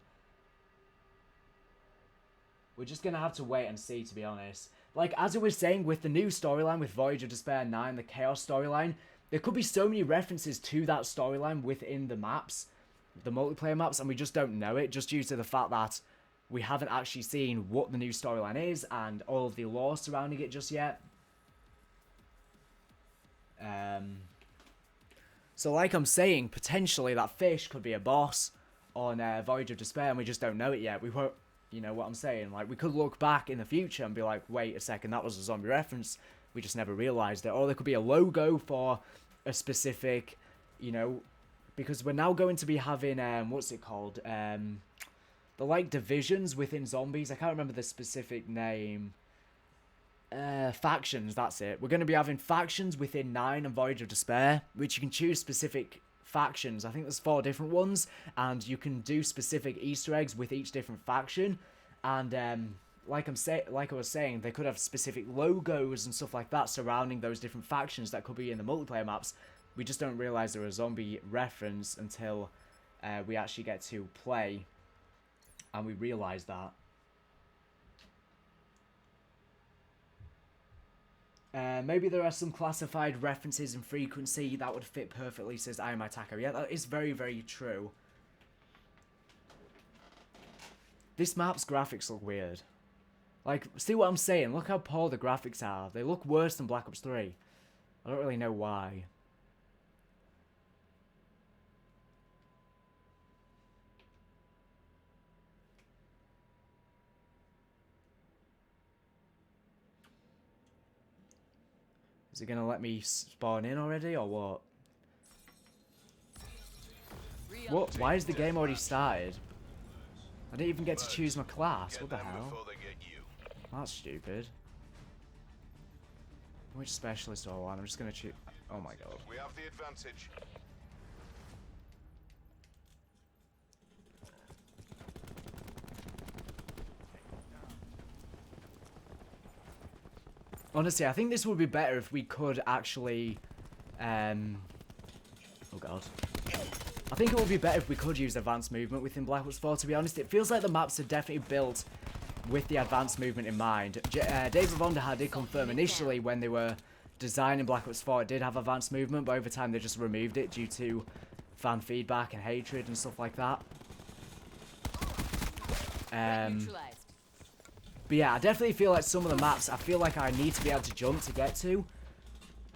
We're just going to have to wait and see, to be honest. Like, as I was saying, with the new storyline, with Voyage of Despair 9, the Chaos storyline, there could be so many references to that storyline within the maps, the multiplayer maps, and we just don't know it, just due to the fact that we haven't actually seen what the new storyline is and all of the lore surrounding it just yet. So like I'm saying, potentially that fish could be a boss on Voyage of Despair, and we just don't know it yet. We won't, you know what I'm saying? Like, we could look back in the future and be like, wait a second, that was a zombie reference. We just never realised it. Or there could be a logo for a specific, you know, because we're now going to be having, what's it called? The, like, divisions within zombies. I can't remember the specific name. Factions, that's it. We're going to be having factions within 9 and Voyage of Despair, which you can choose specific factions. I think there's 4 different ones, and you can do specific Easter eggs with each different faction. And like I was saying, they could have specific logos and stuff like that surrounding those different factions that could be in the multiplayer maps. We just don't realize they're a zombie reference until we actually get to play, and we realize that. Maybe there are some classified references and frequency that would fit perfectly, says I Am Attacker. Yeah, that is very, very true. This map's graphics look weird. Like, see what I'm saying? Look how poor the graphics are. They look worse than Black Ops 3. I don't really know why. Is it gonna let me spawn in already, or what? What? Why is the game already started? I didn't even get to choose my class. What the hell? That's stupid. Which specialist do I want? I'm just gonna choose. Oh my god. We have the advantage. Honestly, I think this would be better if we could actually, oh god. I think it would be better if we could use advanced movement within Black Ops 4, to be honest. It feels like the maps are definitely built with the advanced movement in mind. David Vonderhaar did confirm initially when they were designing Black Ops 4, it did have advanced movement, but over time they just removed it due to fan feedback and hatred and stuff like that. Neutralized. But yeah, I definitely feel like some of the maps, I feel like I need to be able to jump to get to.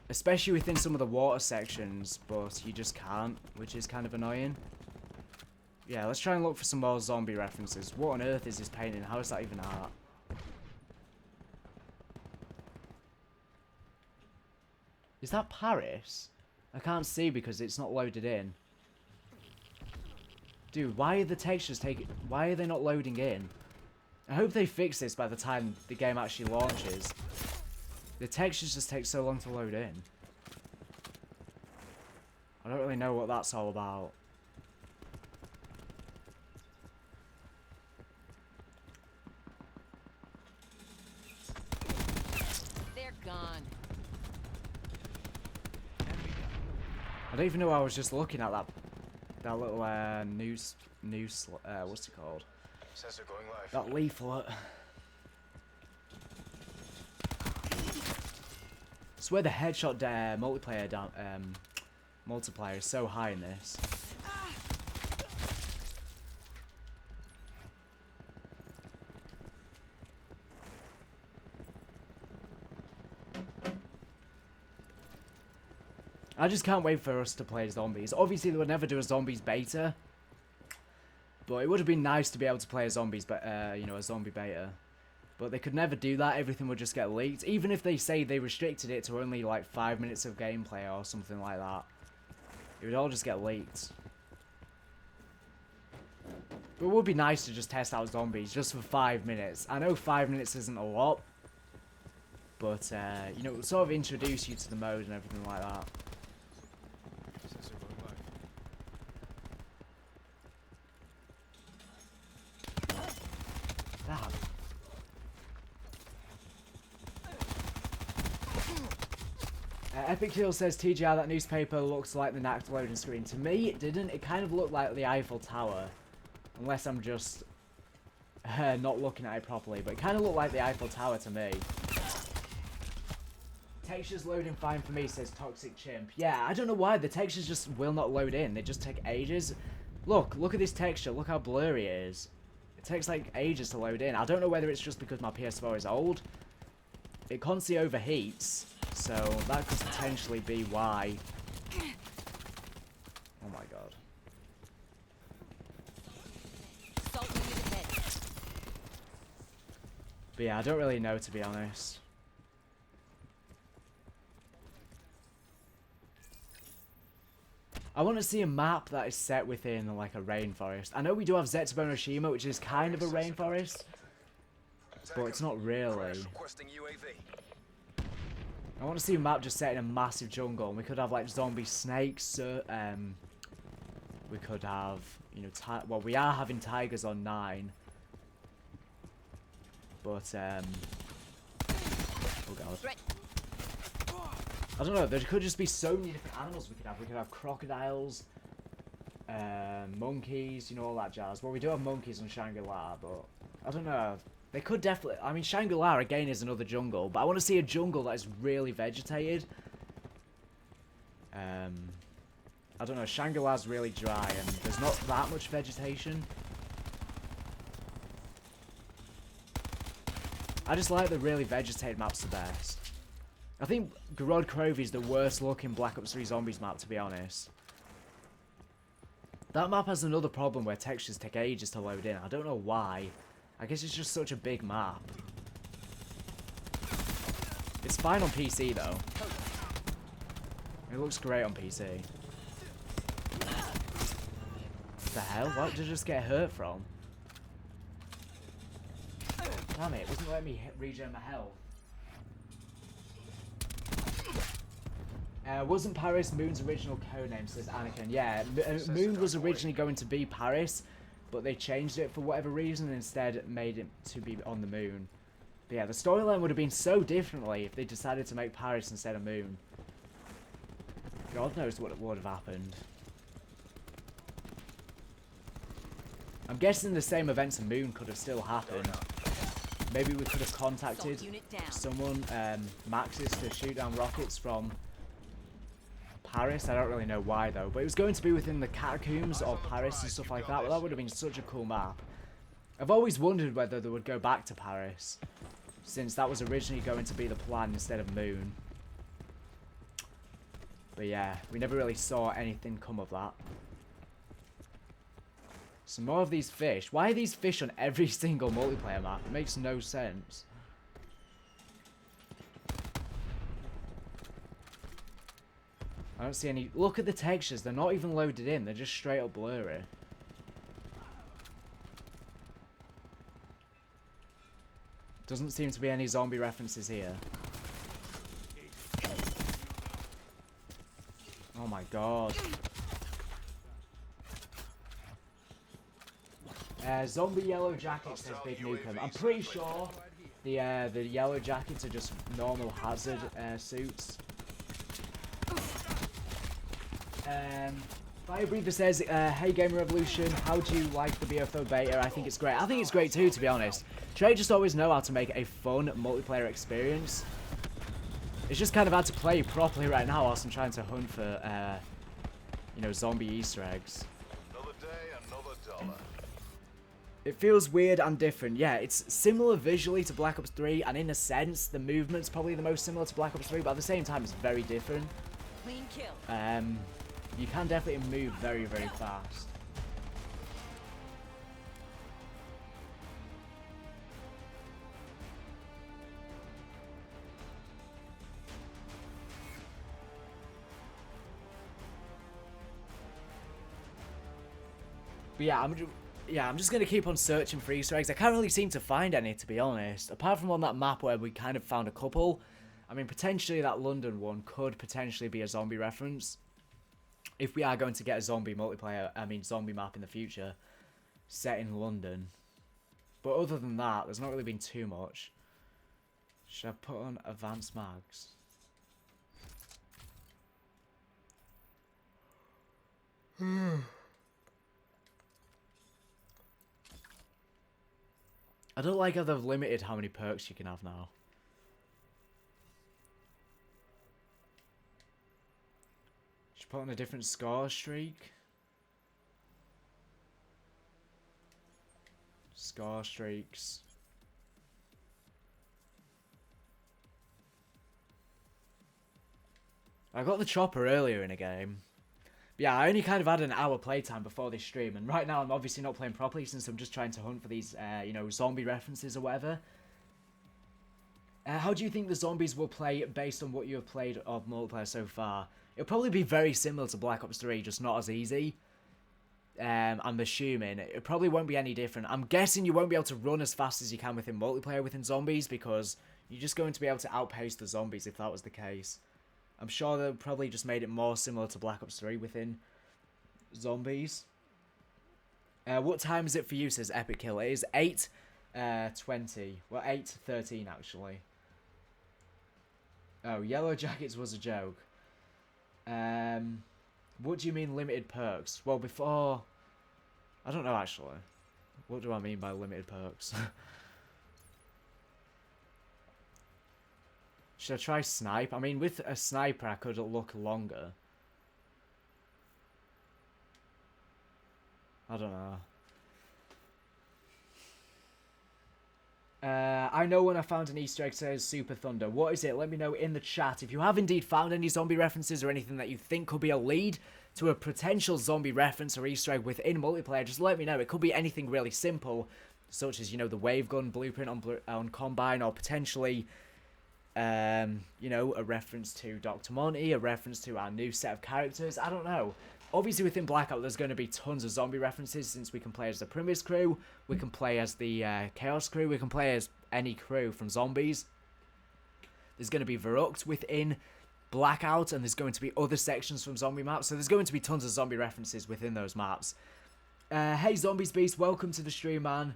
Especially within some of the water sections, but you just can't, which is kind of annoying. Yeah, let's try and look for some more zombie references. What on earth is this painting? How is that even art? Is that Paris? I can't see because it's not loaded in. Dude, why are the textures why are they not loading in? I hope they fix this by the time the game actually launches. The textures just take so long to load in. I don't really know what that's all about. They're gone. I don't even know why I was just looking at that little news what's it called? Sensor going live. That leaflet. I swear the headshot multiplier is so high in this. I just can't wait for us to play zombies. Obviously, they would never do a zombies beta, but it would have been nice to be able to play a zombies, you know, a zombie beta. But they could never do that. Everything would just get leaked. Even if they say they restricted it to only like 5 minutes of gameplay or something like that, it would all just get leaked. But it would be nice to just test out zombies just for 5 minutes. I know 5 minutes isn't a lot, but you know, it would sort of introduce you to the mode and everything like that. Sensor going live. Damn. Epic Hill says, TGR, that newspaper looks like the NACT loading screen. To me, it didn't. It kind of looked like the Eiffel Tower. Unless I'm just not looking at it properly. But it kind of looked like the Eiffel Tower to me. Textures loading fine for me, says Toxic Chimp. Yeah, I don't know why. The textures just will not load in. They just take ages. Look at this texture. Look how blurry it is. It takes like ages to load in. I don't know whether it's just because my PS4 is old. It constantly overheats. So that could potentially be why. Oh my god. Assault unit ahead. But yeah, I don't really know, to be honest. I want to see a map that is set within like a rainforest. I know we do have Zetsubo Noshima, which is kind of a rainforest, but it's not really. Requesting UAV. I want to see a map just set in a massive jungle, and we could have like zombie snakes. We could have, you know, well, we are having tigers on 9, but oh god, I don't know. There could just be so many different animals we could have. We could have crocodiles, monkeys, you know, all that jazz. Well, we do have monkeys on Shangri-La, but I don't know. They could definitely... I mean, Shangri-La, again, is another jungle, but I want to see a jungle that is really vegetated. I don't know, Shangri-La's really dry, and there's not that much vegetation. I just like the really vegetated maps the best. I think Gorod Krovi is the worst looking Black Ops 3 Zombies map, to be honest. That map has another problem where textures take ages to load in. I don't know why. I guess it's just such a big map. It's fine on PC though. It looks great on PC. What the hell? What did I just get hurt from? Damn it, it wasn't letting me regen my health. Wasn't Paris Moon's original codename, says Anakin. Yeah, Moon was originally going to be Paris, but they changed it for whatever reason and instead made it to be on the moon. But yeah, the storyline would have been so differently if they decided to make Paris instead of Moon. God knows what would have happened. I'm guessing the same events in Moon could have still happened. Maybe we could have contacted someone, Maxis, to shoot down rockets from Paris. I don't really know why though, but it was going to be within the catacombs of Paris and stuff like that. Well, that would have been such a cool map. I've always wondered whether they would go back to Paris, since that was originally going to be the plan instead of Moon. But yeah, we never really saw anything come of that. Some more of these fish. Why are these fish on every single multiplayer map? It makes no sense. I don't see any... Look at the textures. They're not even loaded in. They're just straight up blurry. Doesn't seem to be any zombie references here. Oh my god. Zombie yellow jacket says Big Nukem. I'm pretty sure the yellow jackets are just normal hazard suits. Fire Breather says, hey Gamer Revolution, how do you like the BFO beta? I think it's great. I think it's great too, to be honest. Trey just always know how to make a fun multiplayer experience. It's just kind of hard to play properly right now whilst I'm trying to hunt for, you know, zombie Easter eggs. Another day, another dollar. It feels weird and different. Yeah, it's similar visually to Black Ops 3, and in a sense, the movement's probably the most similar to Black Ops 3, but at the same time, it's very different. Clean kill. You can definitely move very, very fast. But yeah, I'm just gonna keep on searching for Easter eggs. I can't really seem to find any, to be honest. Apart from on that map where we kind of found a couple. I mean, potentially that London one could potentially be a zombie reference. If we are going to get a zombie zombie map in the future, set in London. But other than that, there's not really been too much. Should I put on advanced mags? I don't like how they've limited how many perks you can have now. Should put on a different score streak. Score streaks. I got the chopper earlier in a game. But yeah, I only kind of had an hour playtime before this stream, and right now I'm obviously not playing properly since I'm just trying to hunt for these, you know, zombie references or whatever. How do you think the zombies will play based on what you have played of multiplayer so far? It'll probably be very similar to Black Ops 3, just not as easy. I'm assuming. It probably won't be any different. I'm guessing you won't be able to run as fast as you can within multiplayer within zombies, because you're just going to be able to outpace the zombies if that was the case. I'm sure they probably just made it more similar to Black Ops 3 within zombies. What time is it for you, says Epic Kill. It is 8:20. Well, 8:13 actually. Oh, Yellow Jackets was a joke. What do you mean limited perks? Well, before... I don't know actually. What do I mean by limited perks? Should I try snipe? I mean, with a sniper, I could look longer. I don't know. I know when I found an Easter egg says Super Thunder. What is it? Let me know in the chat. If you have indeed found any zombie references or anything that you think could be a lead to a potential zombie reference or Easter egg within multiplayer, just let me know. It could be anything really simple, such as, you know, the wave gun blueprint on Combine, or potentially... You know, a reference to Dr. Monty, a reference to our new set of characters. I don't know. Obviously, within Blackout, there's going to be tons of zombie references, since we can play as the Primus crew, we can play as the Chaos crew, we can play as any crew from zombies. There's going to be Verrucht within Blackout, and there's going to be other sections from zombie maps, so there's going to be tons of zombie references within those maps. Hey Zombies Beast, welcome to the stream, man.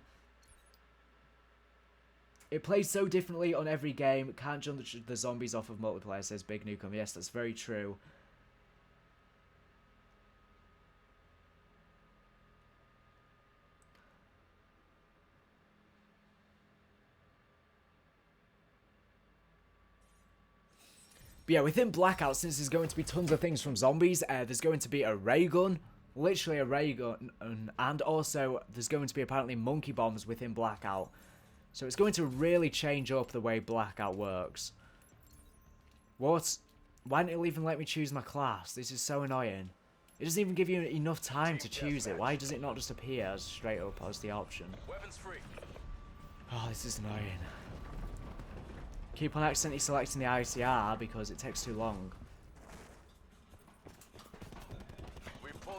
It plays so differently on every game, can't jump the zombies off of multiplayer, says Big Newcomb. Yes, that's very true. But yeah, within Blackout, since there's going to be tons of things from zombies, there's going to be a ray gun, literally a ray gun, and also there's going to be apparently monkey bombs within Blackout. So it's going to really change up the way Blackout works. What? Why didn't it even let me choose my class? This is so annoying. It doesn't even give you enough time to choose it. Why does it not just appear as straight up as the option? Weapons free. Oh, this is annoying. Keep on accidentally selecting the ICR because it takes too long.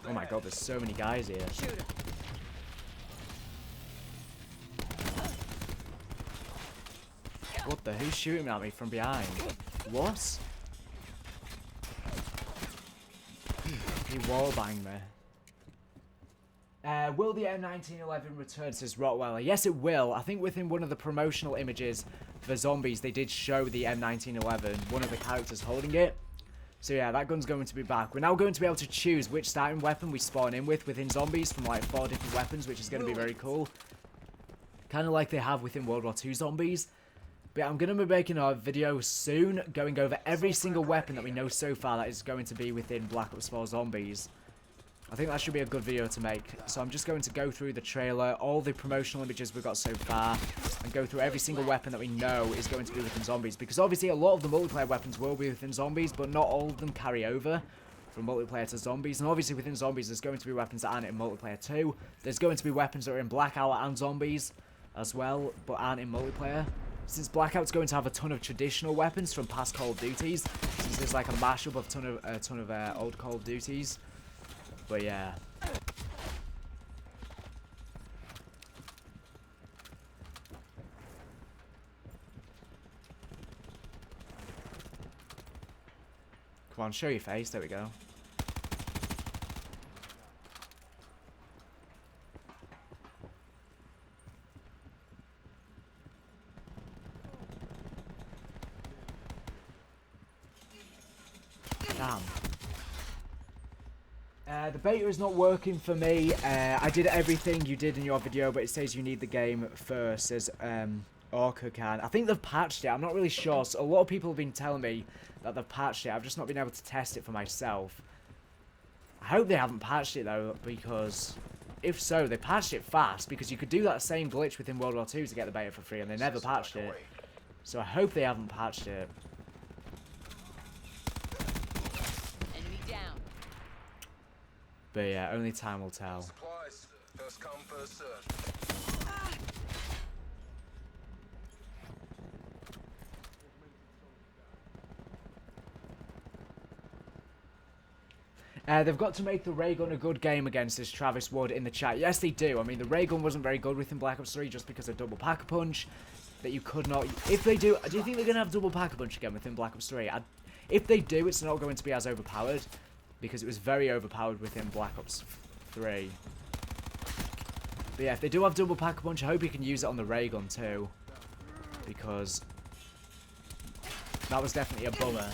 Oh my god, there's so many guys here. Shoot him. What the? Who's shooting at me from behind? What? He wallbanged me. Will the M1911 return, says Rottweiler? Yes, it will. I think within one of the promotional images for zombies, they did show the M1911, one of the characters holding it. So yeah, that gun's going to be back. We're now going to be able to choose which starting weapon we spawn in with within zombies from like 4 different weapons, which is going to be very cool. Kind of like they have within World War II zombies. But yeah, I'm going to be making a video soon, going over every single weapon that we know so far that is going to be within Black Ops 4 Zombies. I think that should be a good video to make. So I'm just going to go through the trailer, all the promotional images we've got so far, and go through every single weapon that we know is going to be within zombies. Because obviously a lot of the multiplayer weapons will be within zombies, but not all of them carry over from multiplayer to zombies. And obviously within zombies there's going to be weapons that aren't in multiplayer too. There's going to be weapons that are in Blackout and zombies as well, but aren't in multiplayer. Since Blackout's going to have a ton of traditional weapons from past Call of Duties, since there's like a mashup of a ton of old Call of Duties. But yeah. Come on, show your face. There we go. Damn. The beta is not working for me. I did everything you did in your video, but it says you need the game first, says Orca can. I think they've patched it. I'm not really sure. So a lot of people have been telling me that they've patched it. I've just not been able to test it for myself. I hope they haven't patched it though, because if so, they patched it fast, because you could do that same glitch within World War II to get the beta for free, and they never patched it. So I hope they haven't patched it. Enemy down. But yeah, only time will tell. Supplies. First come, first served. They've got to make the ray gun a good game against this Travis Wood in the chat. Yes, they do. I mean, the ray gun wasn't very good within Black Ops 3 just because of double pack-a-punch. That you could not... If they do... Do you think they're going to have double pack-a-punch again within Black Ops 3? If they do, it's not going to be as overpowered, because it was very overpowered within Black Ops 3. But yeah, if they do have double pack-a-punch, I hope you can use it on the ray gun too, because that was definitely a bummer.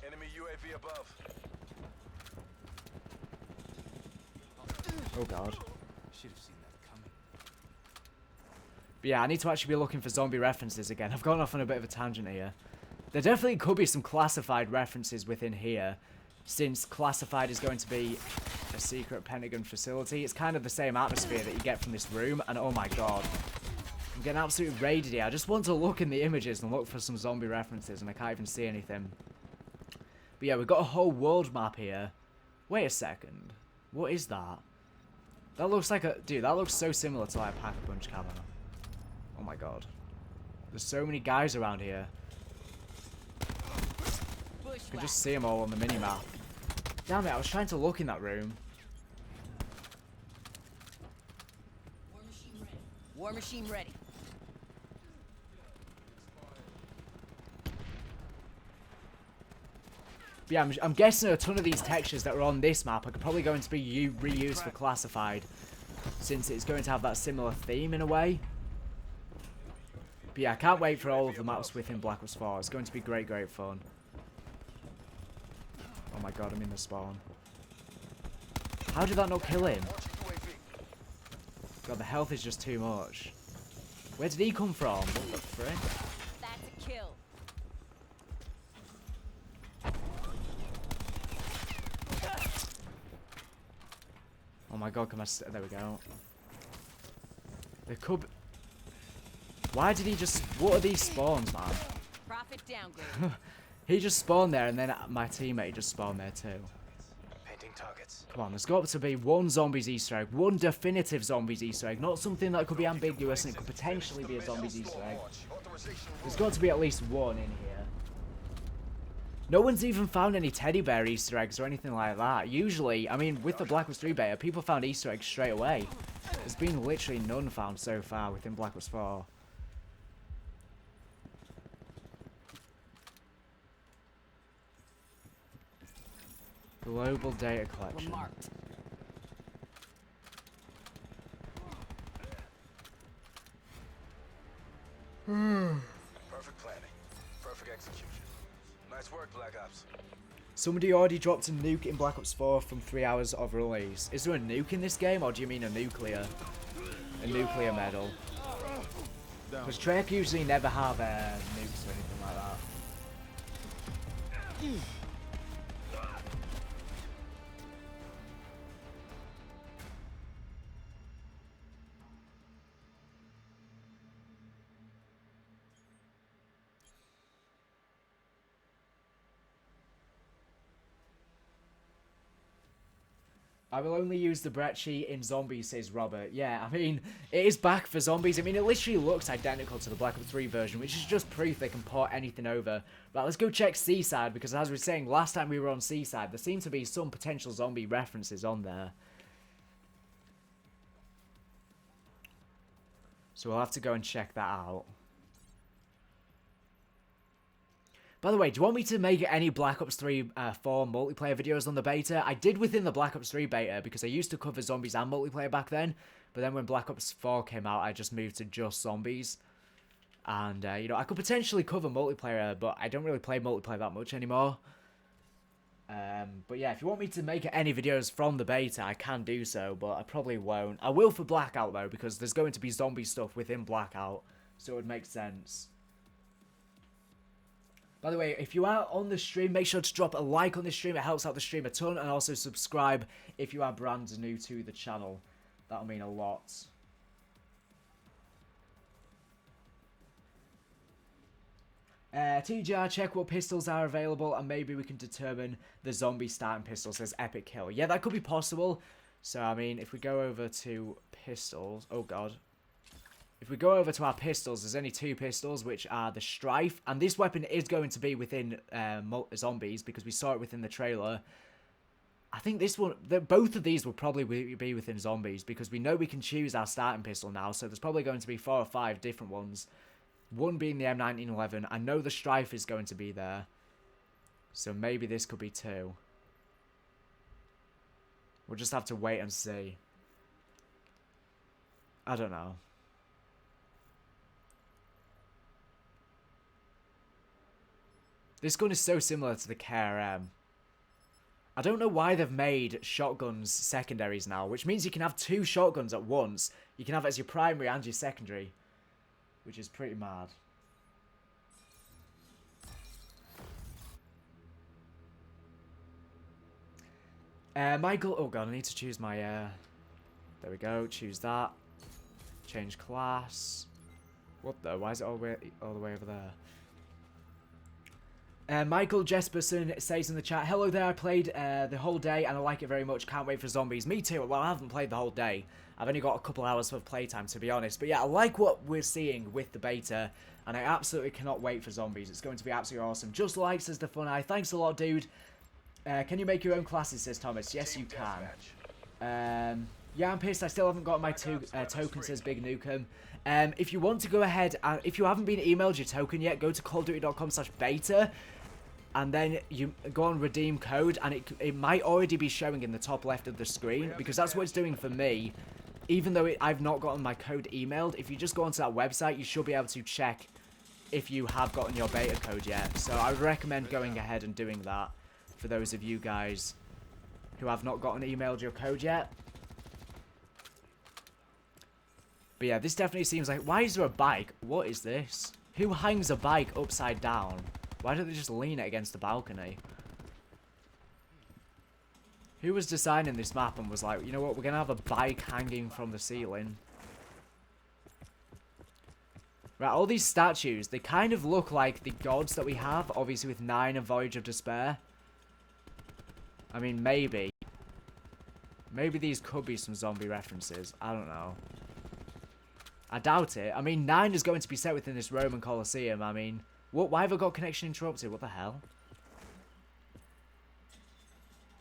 Enemy UAV above. Oh god. Should have seen that coming. But yeah, I need to actually be looking for zombie references again. I've gone off on a bit of a tangent here. There definitely could be some classified references within here, since classified is going to be a secret Pentagon facility. It's kind of the same atmosphere that you get from this room, and oh my god. I'm getting absolutely raided here. I just want to look in the images and look for some zombie references, and I can't even see anything. But yeah, we've got a whole world map here. Wait a second. What is that? That looks like a... Dude, that looks so similar to like a pack-a-punch camera. Oh my god. There's so many guys around here. I can just see them all on the minimap. Damn it, I was trying to look in that room. War machine ready. War machine ready. But yeah, I'm guessing a ton of these textures that are on this map are probably going to be reused for Classified, since it's going to have that similar theme in a way. But yeah, I can't wait for all of the maps within Black Ops 4. It's going to be great, great fun. Oh my god, I'm in the spawn. How did that not kill him? God, the health is just too much. Where did he come from? What the frick? That's a kill. Oh my god, there we go. There could be... Why did he just... What are these spawns, man? Profit downgrade. He just spawned there, and then my teammate just spawned there too. Painting targets. Come on, there's got to be one zombies Easter egg. One definitive zombies Easter egg. Not something that could be ambiguous and it could potentially be a zombies Easter egg. There's got to be at least one in here. No one's even found any teddy bear Easter eggs or anything like that. Usually, I mean, with the Black Ops 3 beta, people found Easter eggs straight away. There's been literally none found so far within Black Ops 4. Global data collection. We're marked. Perfect planning. Perfect execution. Nice work, Black Ops. Somebody already dropped a nuke in Black Ops 4 from 3 hours of release. Is there a nuke in this game, or do you mean a nuclear medal? Because Treyarch usually never have nukes or anything like that. I will only use the Brett sheet in zombies, says Robert. Yeah, I mean, it is back for zombies. I mean, it literally looks identical to the Black Ops 3 version, which is just proof they can port anything over. Right, let's go check Seaside, because as we were saying last time we were on Seaside, there seem to be some potential zombie references on there. So we'll have to go and check that out. By the way, do you want me to make any Black Ops 3 4 multiplayer videos on the beta? I did within the Black Ops 3 beta because I used to cover zombies and multiplayer back then. But then when Black Ops 4 came out, I just moved to just zombies. And, you know, I could potentially cover multiplayer, but I don't really play multiplayer that much anymore. But yeah, if you want me to make any videos from the beta, I can do so, but I probably won't. I will for Blackout, though, because there's going to be zombie stuff within Blackout, so it would make sense. By the way, if you are on the stream, make sure to drop a like on this stream. It helps out the stream a ton. And also subscribe if you are brand new to the channel. That'll mean a lot. TGR, check what pistols are available and maybe we can determine the zombie starting pistol, says Epic Kill. Yeah, that could be possible. So, I mean, if we go over to pistols... Oh, God. If we go over to our pistols, there's only 2 pistols, which are the Strife. And this weapon is going to be within zombies, because we saw it within the trailer. I think this one, both of these will probably be within zombies, because we know we can choose our starting pistol now. So there's probably going to be 4 or 5 different ones. One being the M1911. I know the Strife is going to be there. So maybe this could be 2. We'll just have to wait and see. I don't know. This gun is so similar to the KRM. I don't know why they've made shotguns secondaries now, which means you can have 2 shotguns at once. You can have it as your primary and your secondary, which is pretty mad. Michael, oh god, I need to choose my, there we go, choose that. Change class. What the, why is it all the way over there? Michael Jesperson says in the chat, hello there, I played the whole day and I like it very much, can't wait for zombies. Me too. Well, I haven't played the whole day. I've only got a couple hours of playtime, to be honest. But yeah, I like what we're seeing with the beta, and I absolutely cannot wait for zombies. It's going to be absolutely awesome. Just like says the Fun Eye. Thanks a lot, dude. Can you make your own classes, says Thomas. Yes, you can. Yeah, I'm pissed. I still haven't got my token, says Big Nukem. If you want to go ahead, and if you haven't been emailed your token yet, go to callofduty.com/beta. And then you go on redeem code, and it might already be showing in the top left of the screen, because that's what it's doing for me. Even though I've not gotten my code emailed, if you just go onto that website, you should be able to check if you have gotten your beta code yet. So I would recommend going ahead and doing that for those of you guys who have not gotten emailed your code yet. But yeah, this definitely seems like... Why is there a bike? What is this? Who hangs a bike upside down? Why don't they just lean it against the balcony? Who was designing this map and was like, you know what, we're going to have a bike hanging from the ceiling? Right, all these statues, they kind of look like the gods that we have, obviously with 9 and Voyage of Despair. I mean, maybe. Maybe these could be some zombie references. I don't know. I doubt it. I mean, 9 is going to be set within this Roman Colosseum. I mean... Why have I got connection interrupted? What the hell?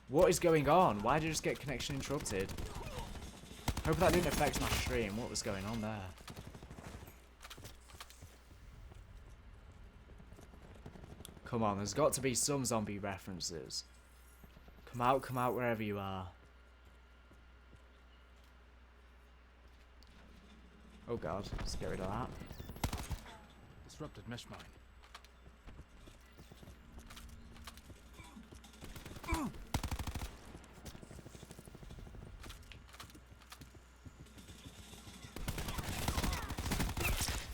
What is going on? Why did I just get connection interrupted? Hope that didn't affect my stream. What was going on there? Come on, there's got to be some zombie references. Come out wherever you are. Oh god, let's get rid of that. Disrupted mesh mine.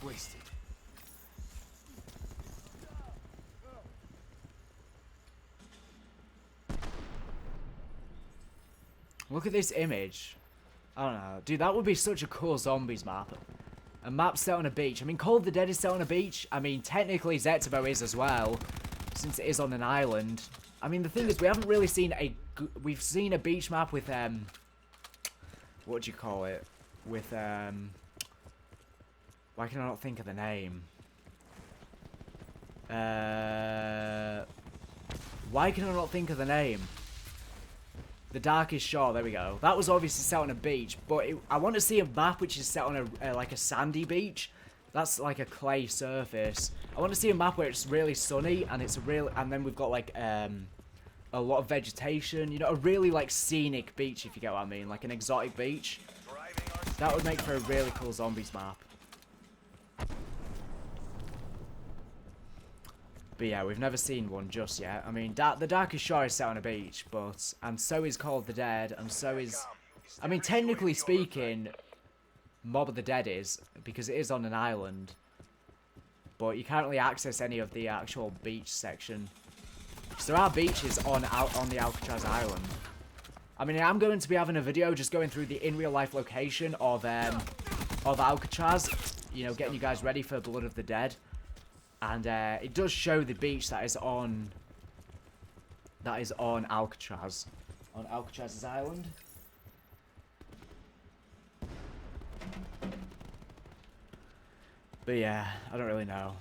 Wasted. Look at this image. I don't know. Dude, that would be such a cool zombies map. A map set on a beach. I mean, Call of the Dead is set on a beach. I mean, technically Zetavo is as well, since it is on an island. I mean, the thing is, we haven't really seen a... We've seen a beach map with, what do you call it? With, why can I not think of the name? Why can I not think of the name? The Darkest Shore, there we go. That was obviously set on a beach, but I want to see a map which is set on a like a sandy beach. That's like a clay surface. I want to see a map where it's really sunny and it's and then we've got like a lot of vegetation. You know, a really like scenic beach, if you get what I mean, like an exotic beach. That would make for a really cool zombies map. But yeah, we've never seen one just yet. I mean, the Darkest Shore is set on a beach, and so is Call of the Dead, and so is... I mean, technically speaking, Mob of the Dead is, because it is on an island. But you can't really access any of the actual beach section. So there are beaches on the Alcatraz Island. I mean, I'm going to be having a video just going through the in-real-life location of Alcatraz. You know, getting you guys ready for Blood of the Dead. And it does show the beach that is on Alcatraz, on Alcatraz's island. But yeah, I don't really know.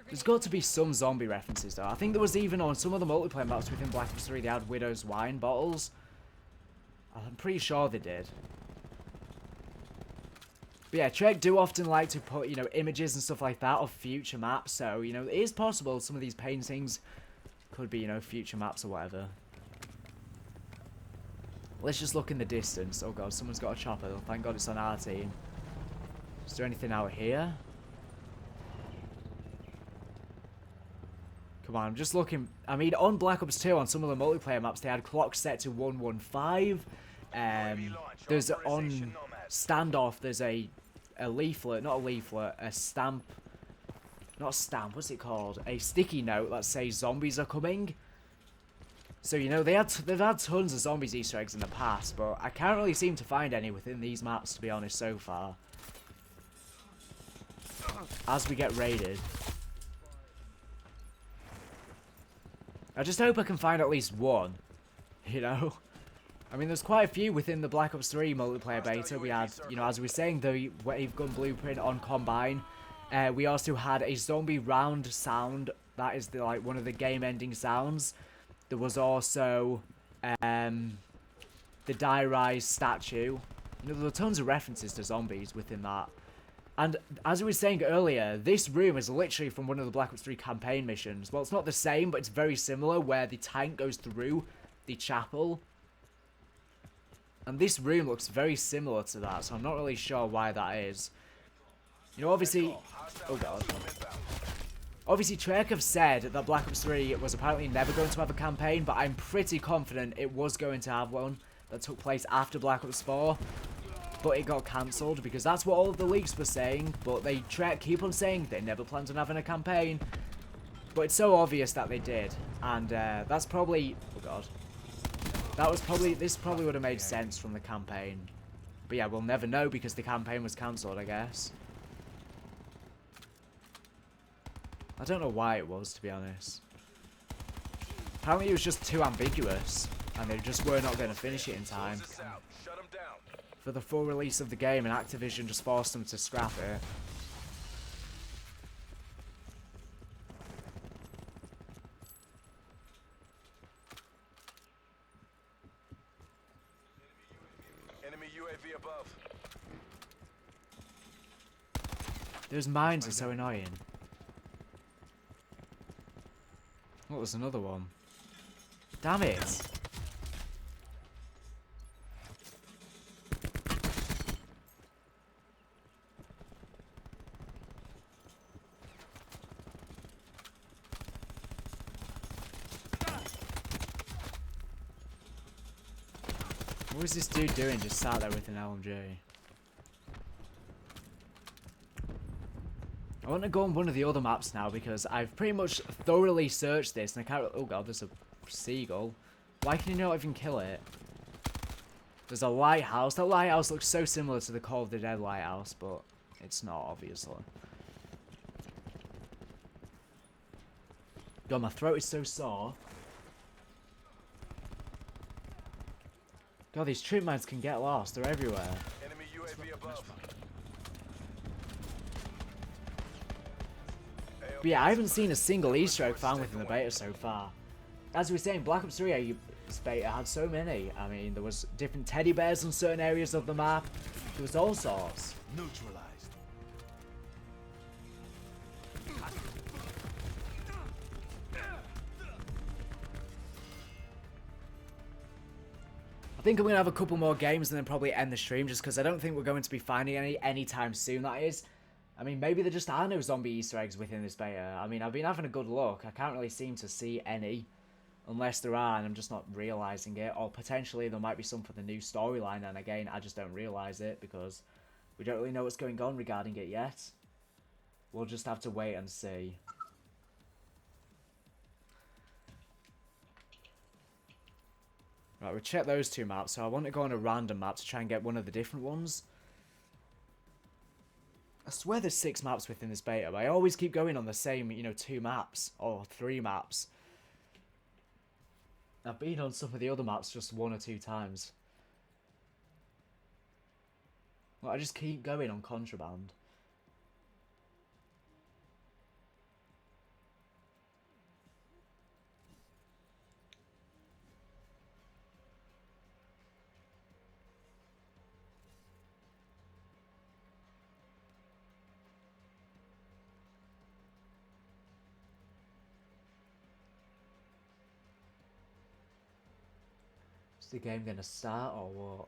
There's got to be some zombie references though. I think there was even on some of the multiplayer maps within Black Ops 3 they had Widow's wine bottles. I'm pretty sure they did. But yeah, Trek do often like to put, you know, images and stuff like that of future maps. So, you know, it is possible some of these paintings could be, you know, future maps or whatever. Let's just look in the distance. Oh god, someone's got a chopper. Thank god it's on our team. Is there anything out here? Come on, I'm just looking. I mean, on Black Ops 2, on some of the multiplayer maps, they had clocks set to 115. There's on Standoff, there's a leaflet, not a leaflet, a stamp. Not a stamp, what's it called? A sticky note that says zombies are coming. So, you know, they've had tons of zombies Easter eggs in the past, but I can't really seem to find any within these maps, to be honest, so far. as we get raided. I just hope I can find at least one, you know? I mean, there's quite a few within the Black Ops 3 multiplayer beta. We had, you know, as we were saying, the wave gun blueprint on Combine. We also had a zombie round sound. That is like one of the game-ending sounds. There was also the Die Rise statue. You know, there were tons of references to zombies within that. And as we were saying earlier, this room is literally from one of the Black Ops 3 campaign missions. Well, it's not the same, but it's very similar, where the tank goes through the chapel. And this room looks very similar to that, so I'm not really sure why that is. You know, obviously... Oh, God. Obviously, Treyarch have said that Black Ops 3 was apparently never going to have a campaign, but I'm pretty confident it was going to have one that took place after Black Ops 4. But it got cancelled, because that's what all of the leaks were saying, but Treyarch keep on saying they never planned on having a campaign. But it's so obvious that they did, and that's probably... Oh, God. This probably would have made sense from the campaign. But yeah, we'll never know because the campaign was cancelled, I guess. I don't know why it was, to be honest. Apparently it was just too ambiguous, and they just were not going to finish it in time for the full release of the game, and Activision just forced them to scrap it. Those mines are so annoying. What was another one? Damn it! What was this dude doing just sat there with an LMG? I want to go on one of the other maps now because I've pretty much thoroughly searched this and I can't... Oh god, there's a seagull. Why can you not even kill it? There's a lighthouse. That lighthouse looks so similar to the Call of the Dead lighthouse, but it's not, obviously. God, my throat is so sore. God, these troop mines can get lost. They're everywhere. Enemy UAV above. But yeah, I haven't seen a single Easter egg found within the beta so far. As we were saying, Black Ops 3 beta had so many. I mean, there was different teddy bears in certain areas of the map. There was all sorts. Neutralized. I think I'm going to have a couple more games and then probably end the stream just because I don't think we're going to be finding any anytime soon, that is. I mean, maybe there just are no zombie Easter eggs within this beta. I mean, I've been having a good look. I can't really seem to see any. Unless there are, and I'm just not realising it. Or potentially there might be some for the new storyline, and again, I just don't realise it because we don't really know what's going on regarding it yet. We'll just have to wait and see. Right, we'll check those two maps. So I want to go on a random map to try and get one of the different ones. I swear there's 6 maps within this beta, but I always keep going on the same, you know, 2 maps or 3 maps. I've been on some of the other maps just 1 or 2 times. Well, I just keep going on Contraband. Is the game gonna start or what?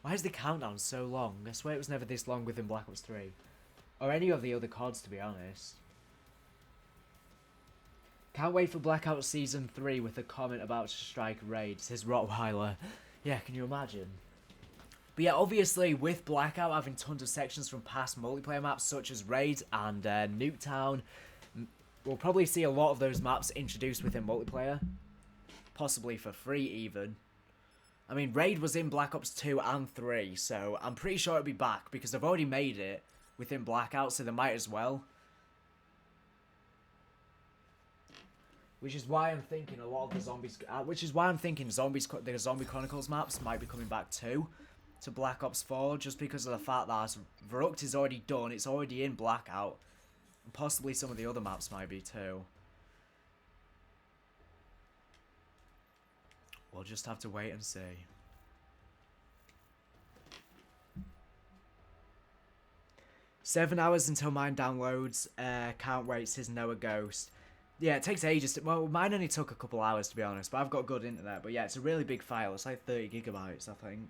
Why is the countdown so long? I swear it was never this long within Black Ops 3. Or any of the other CODs, to be honest. Can't wait for Blackout Season 3 with a comment about to strike Raid, says Rottweiler. Yeah, can you imagine? But yeah, obviously, with Blackout having tons of sections from past multiplayer maps such as Raid and Nuketown, we'll probably see a lot of those maps introduced within multiplayer. Possibly for free, even. I mean, Raid was in Black Ops 2 and 3, so I'm pretty sure it'll be back, because they've already made it within Blackout, so they might as well. Which is why I'm thinking a lot of the zombies... the Zombie Chronicles maps might be coming back too, to Black Ops 4, just because of the fact that Verrucht is already done, it's already in Blackout, and possibly some of the other maps might be too. We'll just have to wait and see. "7 hours until mine downloads. Can't wait," says Noah Ghost. Yeah, it takes ages to... Well, mine only took a couple hours, to be honest, but I've got good internet. But yeah, it's a really big file. It's like 30 gigabytes, I think.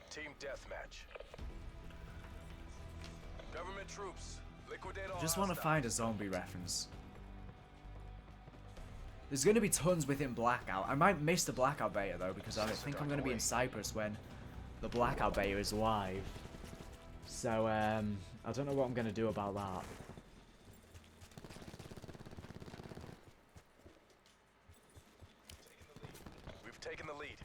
Team deathmatch. Government troops, liquidate all I just want to hostiles. find a zombie reference. There's going to be tons within Blackout. I might miss the Blackout beta, though, because I think I'm going to be in Cyprus when the Blackout beta is live. So, I don't know what I'm going to do about that. We've taken the lead.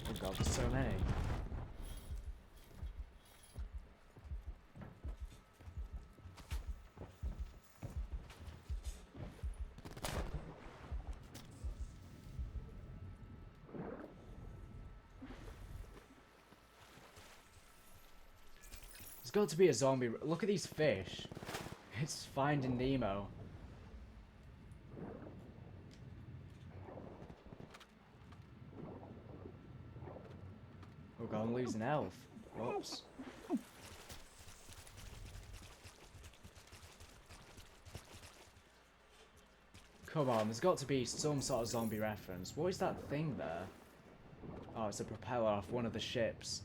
Oh god, there's so many. There's got to be a zombie. Look at these fish. It's Finding Nemo. Oh god, I'm losing health. Whoops. Come on, there's got to be some sort of zombie reference. What is that thing there? Oh, it's a propeller off one of the ships.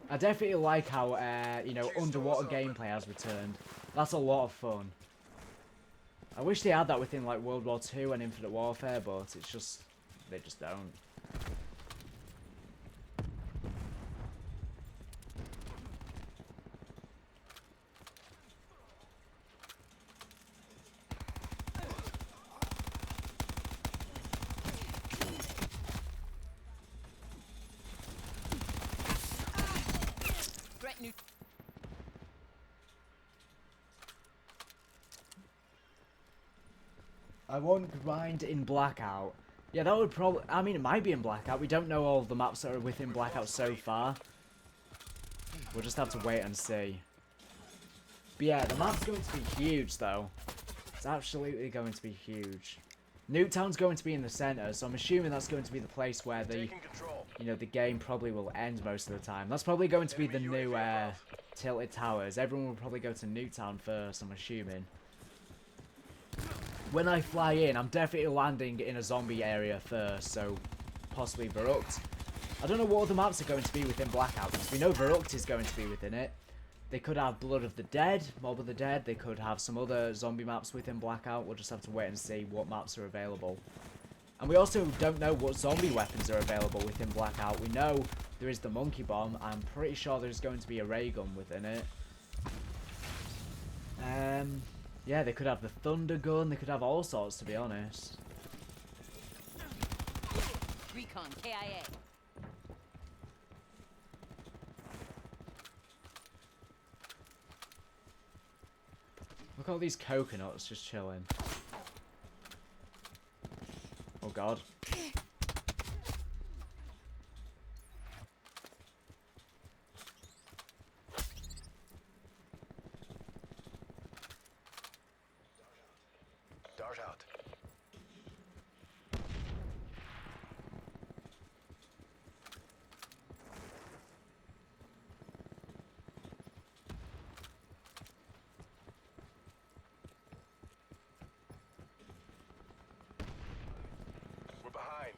I definitely like how, you know, underwater gameplay has returned. That's a lot of fun. I wish they had that within, like, World War II and Infinite Warfare, but it's just... they just don't. Threat new. I want grind in Blackout. Yeah, that would probably... I mean, it might be in Blackout. We don't know all of the maps that are within Blackout so far. We'll just have to wait and see. But yeah, the map's going to be huge, though. It's absolutely going to be huge. Nuketown's going to be in the center, so I'm assuming that's going to be the place where the... Taking control. you know, the game probably will end most of the time. That's probably going to be the new Tilted Towers. Everyone will probably go to Nuketown first, I'm assuming. When I fly in, I'm definitely landing in a zombie area first, so possibly Verrucht. I don't know what other maps are going to be within Blackout, because we know Verrucht is going to be within it. They could have Blood of the Dead, Mob of the Dead, they could have some other zombie maps within Blackout. We'll just have to wait and see what maps are available. And we also don't know what zombie weapons are available within Blackout. We know there is the Monkey Bomb. I'm pretty sure there's going to be a ray gun within it. Yeah, they could have the Thunder Gun. They could have all sorts, to be honest. Recon KIA. Look at all these coconuts just chilling. Oh god. Dart out. We're behind.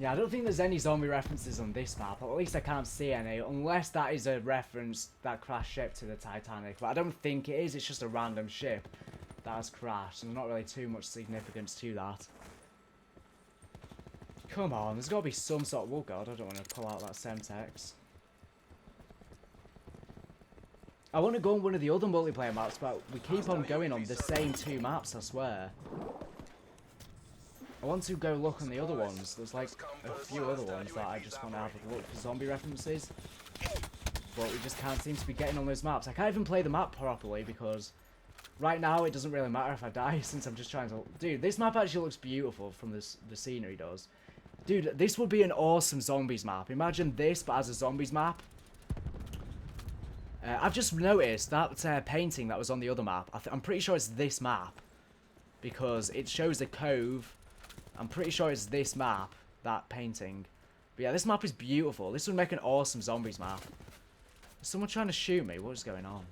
Yeah, I don't think there's any zombie references on this map. At least I can't see any, unless that is a reference, that crashed ship, to the Titanic. But I don't think it is. It's just a random ship that has crashed, and not really too much significance to that. Come on, there's got to be some sort of... Oh god, I don't want to pull out that Semtex. I want to go on one of the other multiplayer maps, but we keep on going on the same 2 maps, I swear. I want to go look on the other ones. There's like a few other ones that I just want to have a look for zombie references. But we just can't seem to be getting on those maps. I can't even play the map properly because right now it doesn't really matter if I die since I'm just trying to... Dude, this map actually looks beautiful from the scenery does. Dude, this would be an awesome zombies map. Imagine this but as a zombies map. I've just noticed that painting that was on the other map. I'm pretty sure it's this map because it shows a cove. I'm pretty sure it's this map, that painting. But yeah, this map is beautiful. This would make an awesome zombies map. Is someone trying to shoot me? What is going on?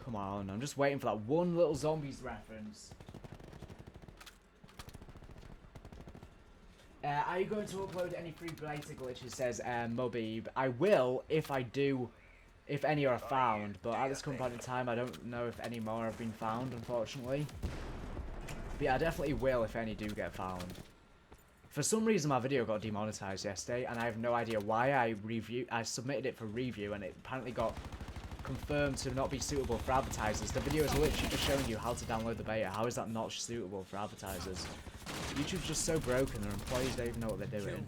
Come on, I'm just waiting for that one little zombies reference. Are you going to upload any free beta glitches, says Mubib. I will if I do, if any are found. But at this current point in time, I don't know if any more have been found, unfortunately. But yeah, I definitely will if any do get found. For some reason my video got demonetized yesterday and I have no idea why. I submitted it for review and it apparently got confirmed to not be suitable for advertisers. The video is literally just showing you how to download the beta. How is that not suitable for advertisers? YouTube's just so broken, their employees don't even know what they're doing.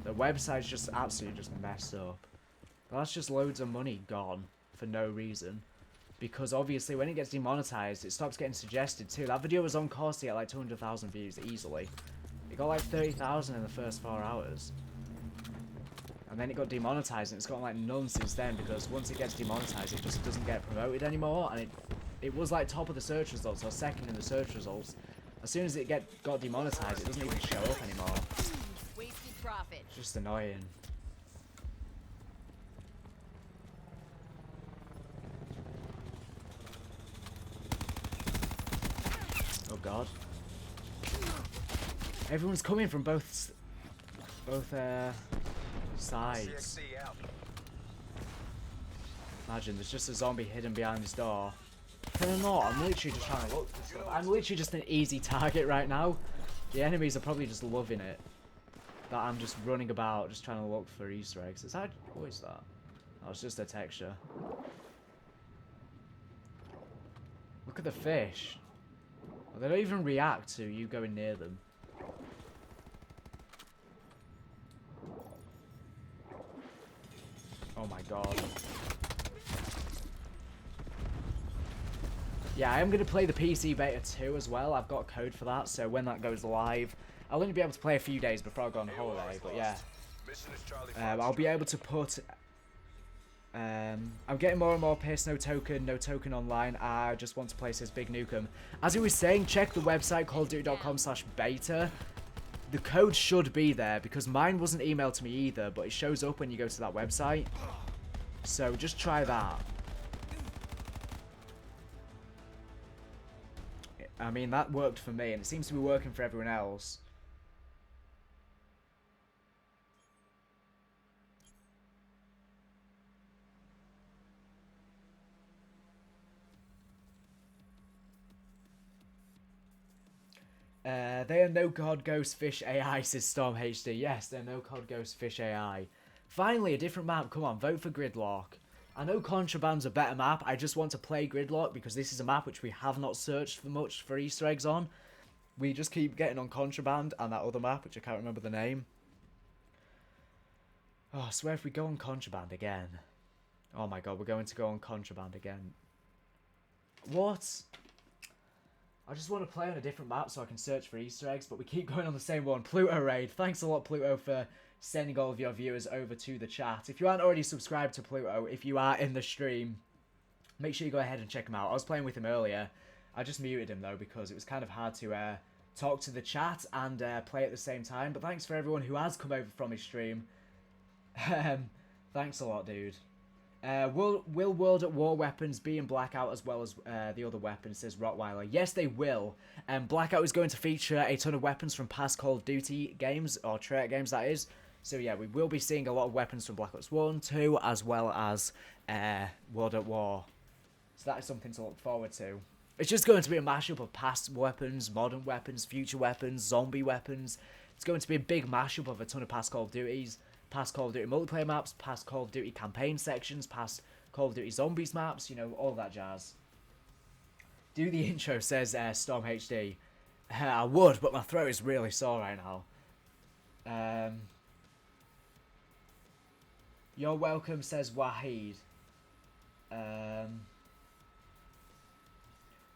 Their website's just absolutely just messed up. But that's just loads of money gone for no reason. Because obviously when it gets demonetized, it stops getting suggested too. That video was on course to get like 200,000 views easily. It got like 30,000 in the first 4 hours. And then it got demonetized and it's got like none since then because once it gets demonetized it just doesn't get promoted anymore. And it was like top of the search results or second in the search results. As soon as it got demonetized it doesn't even show up anymore. Wasted profit. It's just annoying. Oh god. Everyone's coming from both sides. Imagine there's just a zombie hidden behind this door. But I'm not, I'm literally just trying to look for stuff. I'm literally just an easy target right now. The enemies are probably just loving it. That I'm just running about, just trying to look for Easter eggs. Is that, what is that? Oh, it's just a texture. Look at the fish. They don't even react to you going near them. Oh my god. Yeah, I am going to play the PC beta too as well. I've got a code for that, so when that goes live, I'll only be able to play a few days before I go on holiday, but yeah. I'll be able to put... I'm getting more and more pissed, no token online. I just want to play, says Big Nukem. As he was saying, check the website, callofduty.com/beta. The code should be there, because mine wasn't emailed to me either, but it shows up when you go to that website. So just try that. I mean, that worked for me, and it seems to be working for everyone else. They are no cod ghost fish AI, says Storm HD. Yes, they're no cod ghost fish AI. Finally, a different map. Come on, vote for Gridlock. I know Contraband's a better map. I just want to play Gridlock because this is a map which we have not searched for much for Easter eggs on. We just keep getting on Contraband and that other map, which I can't remember the name. Oh, I swear if we go on Contraband again. Oh my god, we're going to go on Contraband again. What? I just want to play on a different map so I can search for Easter eggs, but we keep going on the same one. Pluto Raid. Thanks a lot, Pluto, for sending all of your viewers over to the chat. If you aren't already subscribed to Pluto, if you are in the stream, make sure you go ahead and check him out. I was playing with him earlier. I just muted him, though, because it was kind of hard to talk to the chat and play at the same time. But thanks for everyone who has come over from his stream. Thanks a lot, dude. Will World at War weapons be in Blackout as well as the other weapons, says Rottweiler. Yes, they will. Blackout is going to feature a ton of weapons from past Call of Duty games, or traitor games that is. So yeah, we will be seeing a lot of weapons from Black Ops 1, 2, as well as World at War. So that is something to look forward to. It's just going to be a mashup of past weapons, modern weapons, future weapons, zombie weapons. It's going to be a big mashup of a ton of past Call of Duties, past Call of Duty multiplayer maps, past Call of Duty campaign sections, past Call of Duty Zombies maps, you know, all that jazz. Do the intro, says Storm HD. I would, but my throat is really sore right now. You're welcome, says Wahid.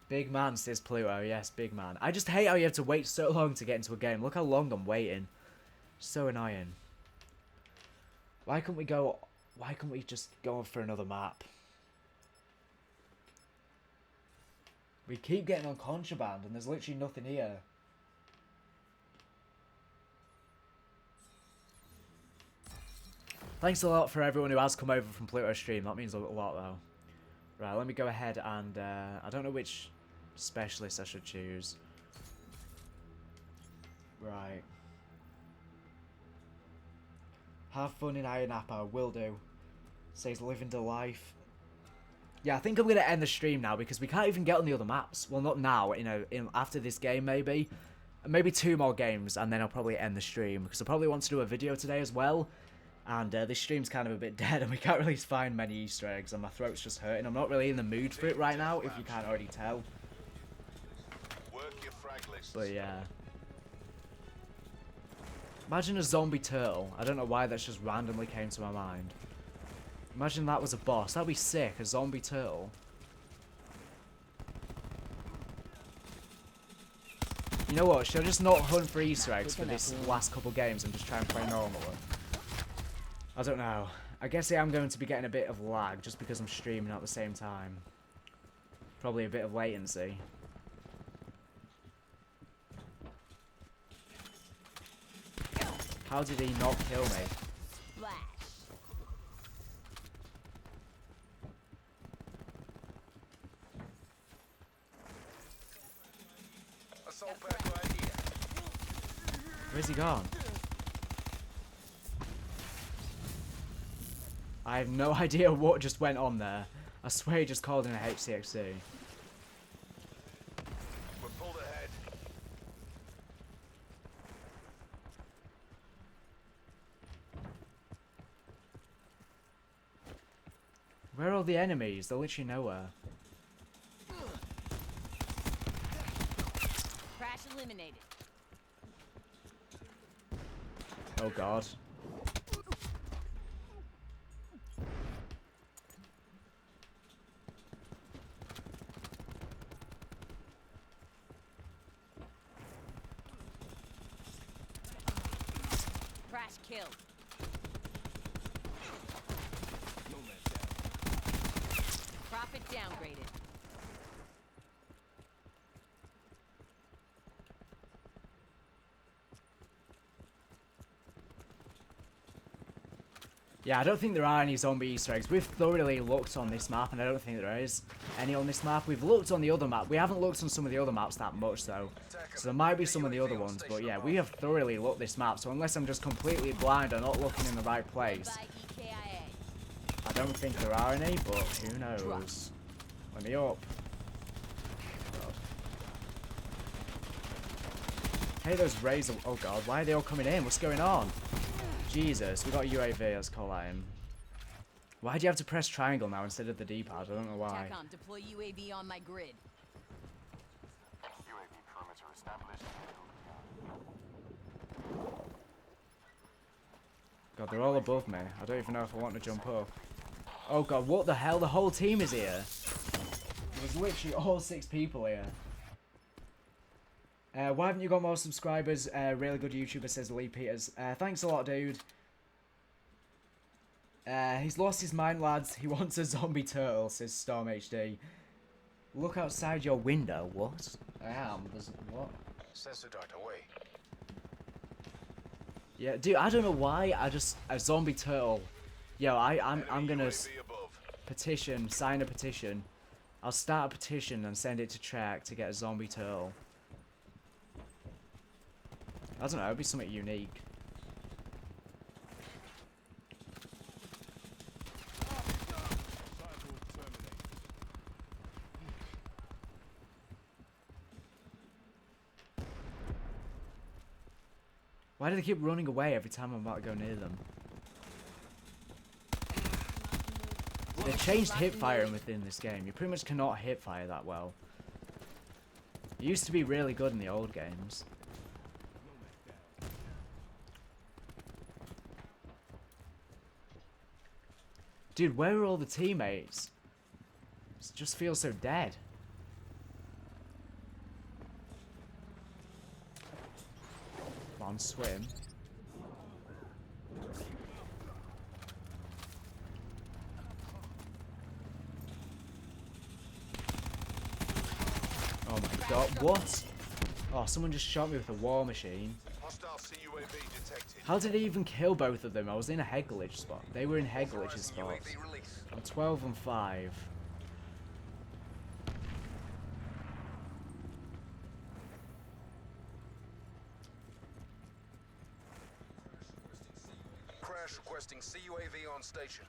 Big man, says Pluto. Yes, big man. I just hate how you have to wait so long to get into a game. Look how long I'm waiting. So annoying. Why couldn't we just go for another map? We keep getting on contraband and there's literally nothing here. Thanks a lot for everyone who has come over from Pluto stream. That means a lot though. Right, let me go ahead and I don't know which specialist I should choose. Right. Have fun in IIII, will do. Says living the life. Yeah, I think I'm gonna end the stream now because we can't even get on the other maps. Well, not now. You know, after this game maybe 2 more games, and then I'll probably end the stream because I probably want to do a video today as well. And this stream's kind of a bit dead, and we can't really find many Easter eggs, and my throat's just hurting. I'm not really in the mood for it right now, if you can't already tell. But yeah. Imagine a zombie turtle. I don't know why that just randomly came to my mind. Imagine that was a boss. That'd be sick, a zombie turtle. You know what, should I just not hunt for Easter eggs for this last couple games and just try and play normally? I don't know. I guess I am going to be getting a bit of lag just because I'm streaming at the same time. Probably a bit of latency. How did he not kill me? Flash. Assault back right here. Where's he gone? I have no idea what just went on there. I swear he just called in a HCXC. We're pulled ahead. Where are all the enemies? They're literally nowhere. Crash eliminated. Oh god. Crash killed. Profit downgraded. Yeah, I don't think there are any zombie Easter eggs. We've thoroughly looked on this map, and I don't think there is any on this map. We've looked on the other map. We haven't looked on some of the other maps that much, though. So there might be some of the other ones, but yeah, we have thoroughly looked this map. So unless I'm just completely blind or not looking in the right place, By EKIA. I don't think there are any, but who knows? Let me up. God. Hey, those rays. Oh god, why are they all coming in? What's going on? Jesus, we got a UAV, let's call that in. Why do you have to press triangle now instead of the D-pad? I don't know why. TACOM, deploy UAV on my grid. UAV perimeter established. God, they're all above me. I don't even know if I want to jump up. Oh god, what the hell? The whole team is here. There's literally all 6 people here. Why haven't you got more subscribers? Really good YouTuber, says Lee Peters. Thanks a lot, dude. He's lost his mind, lads. He wants a zombie turtle, says Storm HD. Look outside your window. What? I am. There's what? Sensor dart away. Yeah, dude. I don't know why. A zombie turtle. Yo, I'm gonna. UAV above. Petition. Sign a petition. I'll start a petition and send it to track to get a zombie turtle. I don't know, it'd be something unique. Why do they keep running away every time I'm about to go near them? They've changed hip firing within this game. You pretty much cannot hip fire that well. It used to be really good in the old games. Dude, where are all the teammates? It just feels so dead. Come on, swim. Oh my god, what? Oh, someone just shot me with a war machine. Hostile CUAV detected. How did he even kill both of them? I was in a head glitch spot. They were in head glitches spots. UAV release. I'm 12 and 5. Crash requesting CUAV on station.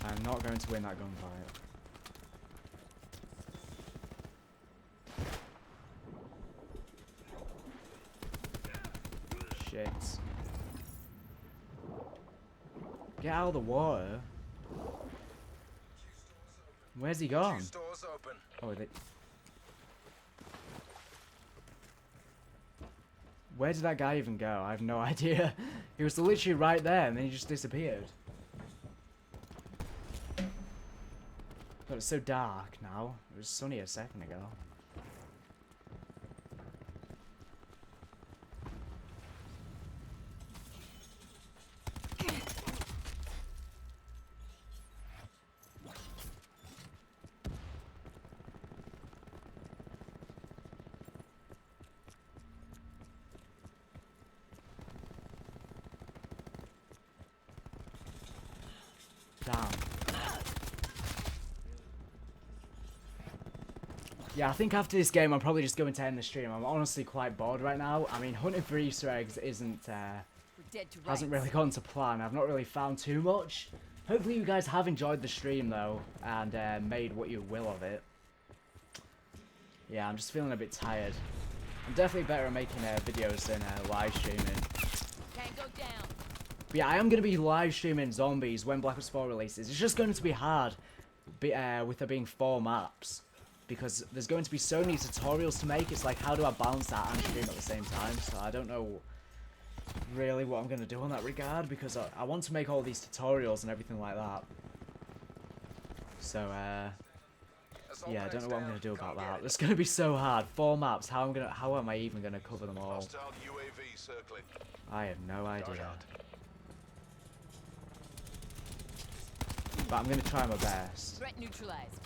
I'm not going to win that gunfight. Shit. Get out of the water. Where's he gone? Two stores open. Oh, they... Where did that guy even go? I have no idea. He was literally right there and then he just disappeared. But it's so dark now. It was sunny a second ago. Damn. Yeah, I think after this game, I'm probably just going to end the stream. I'm honestly quite bored right now. I mean, hunting for Easter eggs isn't, We're dead to hasn't rights. really gone to plan. I've not really found too much. Hopefully you guys have enjoyed the stream, though, and made what you will of it. Yeah, I'm just feeling a bit tired. I'm definitely better at making videos than live streaming. Can't go down. But yeah, I am going to be live streaming zombies when Black Ops 4 releases. It's just going to be hard with there being 4 maps. Because there's going to be so many tutorials to make. It's like, how do I balance that and stream at the same time? So I don't know really what I'm going to do in that regard. Because I want to make all these tutorials and everything like that. So, yeah, I don't know what I'm going to do about that. It's going to be so hard. 4 maps. How am I even going to cover them all? Hostile UAV circling. I have no idea. But I'm going to try my best. Threat neutralized.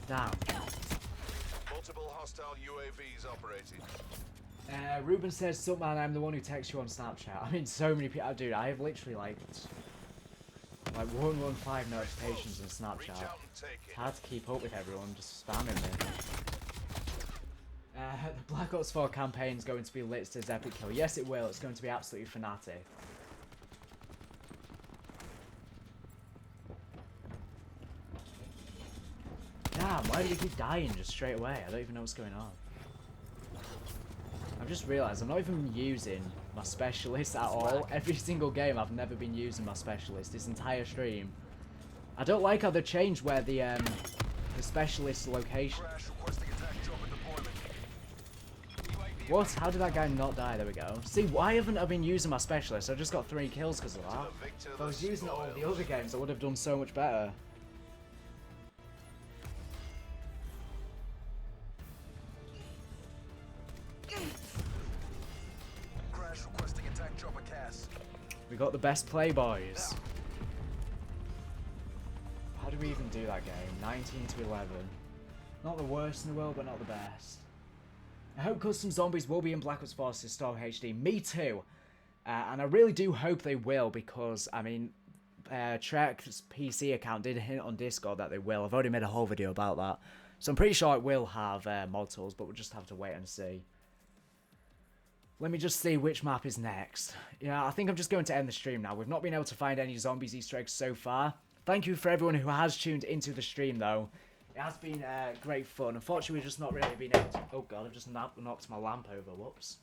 Damn. Multiple hostile UAVs operating. Ruben says, "Sup man, I'm the one who texts you on Snapchat." I mean, so many people. Dude, I have literally like 115 notifications on Reach Snapchat. out and take It's it. hard to keep up with everyone, just spamming me. The Black Ops 4 campaign is going to be lit as epic kill. Yes, it will. It's going to be absolutely fanatic. Damn, why do they keep dying just straight away? I don't even know what's going on. I've just realised I'm not even using my specialist at all. Every single game I've never been using my specialist this entire stream. I don't like how they changed where the specialist location. Crash requesting attack chopper deployment. What? How did that guy not die? There we go. See, why haven't I been using my specialist? I just got 3 kills because of that. If I was using it all the other games, I would have done so much better. Crash requesting attack chopper cast. We got the best playboys. do that game. 19 to 11. Not the worst in the world, but not the best. I hope custom zombies will be in Black Ops 4 Storm HD. Me too. And I really do hope they will, because, I mean, Trek's PC account did hint on Discord that they will. I've already made a whole video about that. So I'm pretty sure it will have mod tools, but we'll just have to wait and see. Let me just see which map is next. Yeah, I think I'm just going to end the stream now. We've not been able to find any zombies Easter eggs so far. Thank you for everyone who has tuned into the stream, though. It has been great fun. Unfortunately, we've just not really been able to... Oh, God, I've just knocked my lamp over. Whoops.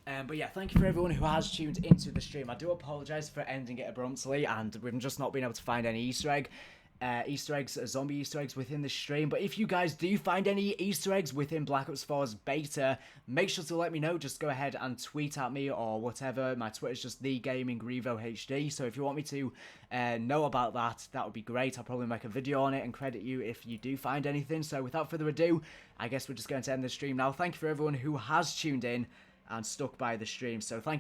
But yeah, thank you for everyone who has tuned into the stream. I do apologise for ending it abruptly, and we've just not been able to find any Easter eggs, zombie Easter eggs within the stream. But if you guys do find any Easter eggs within Black Ops 4's beta, make sure to let me know. Just go ahead and tweet at me or whatever. My Twitter's just TheGamingRevo HD. So if you want me to know about that, that would be great. I'll probably make a video on it and credit you if you do find anything. So without further ado, I guess we're just going to end the stream now. Thank you for everyone who has tuned in and stuck by the stream. So thank you.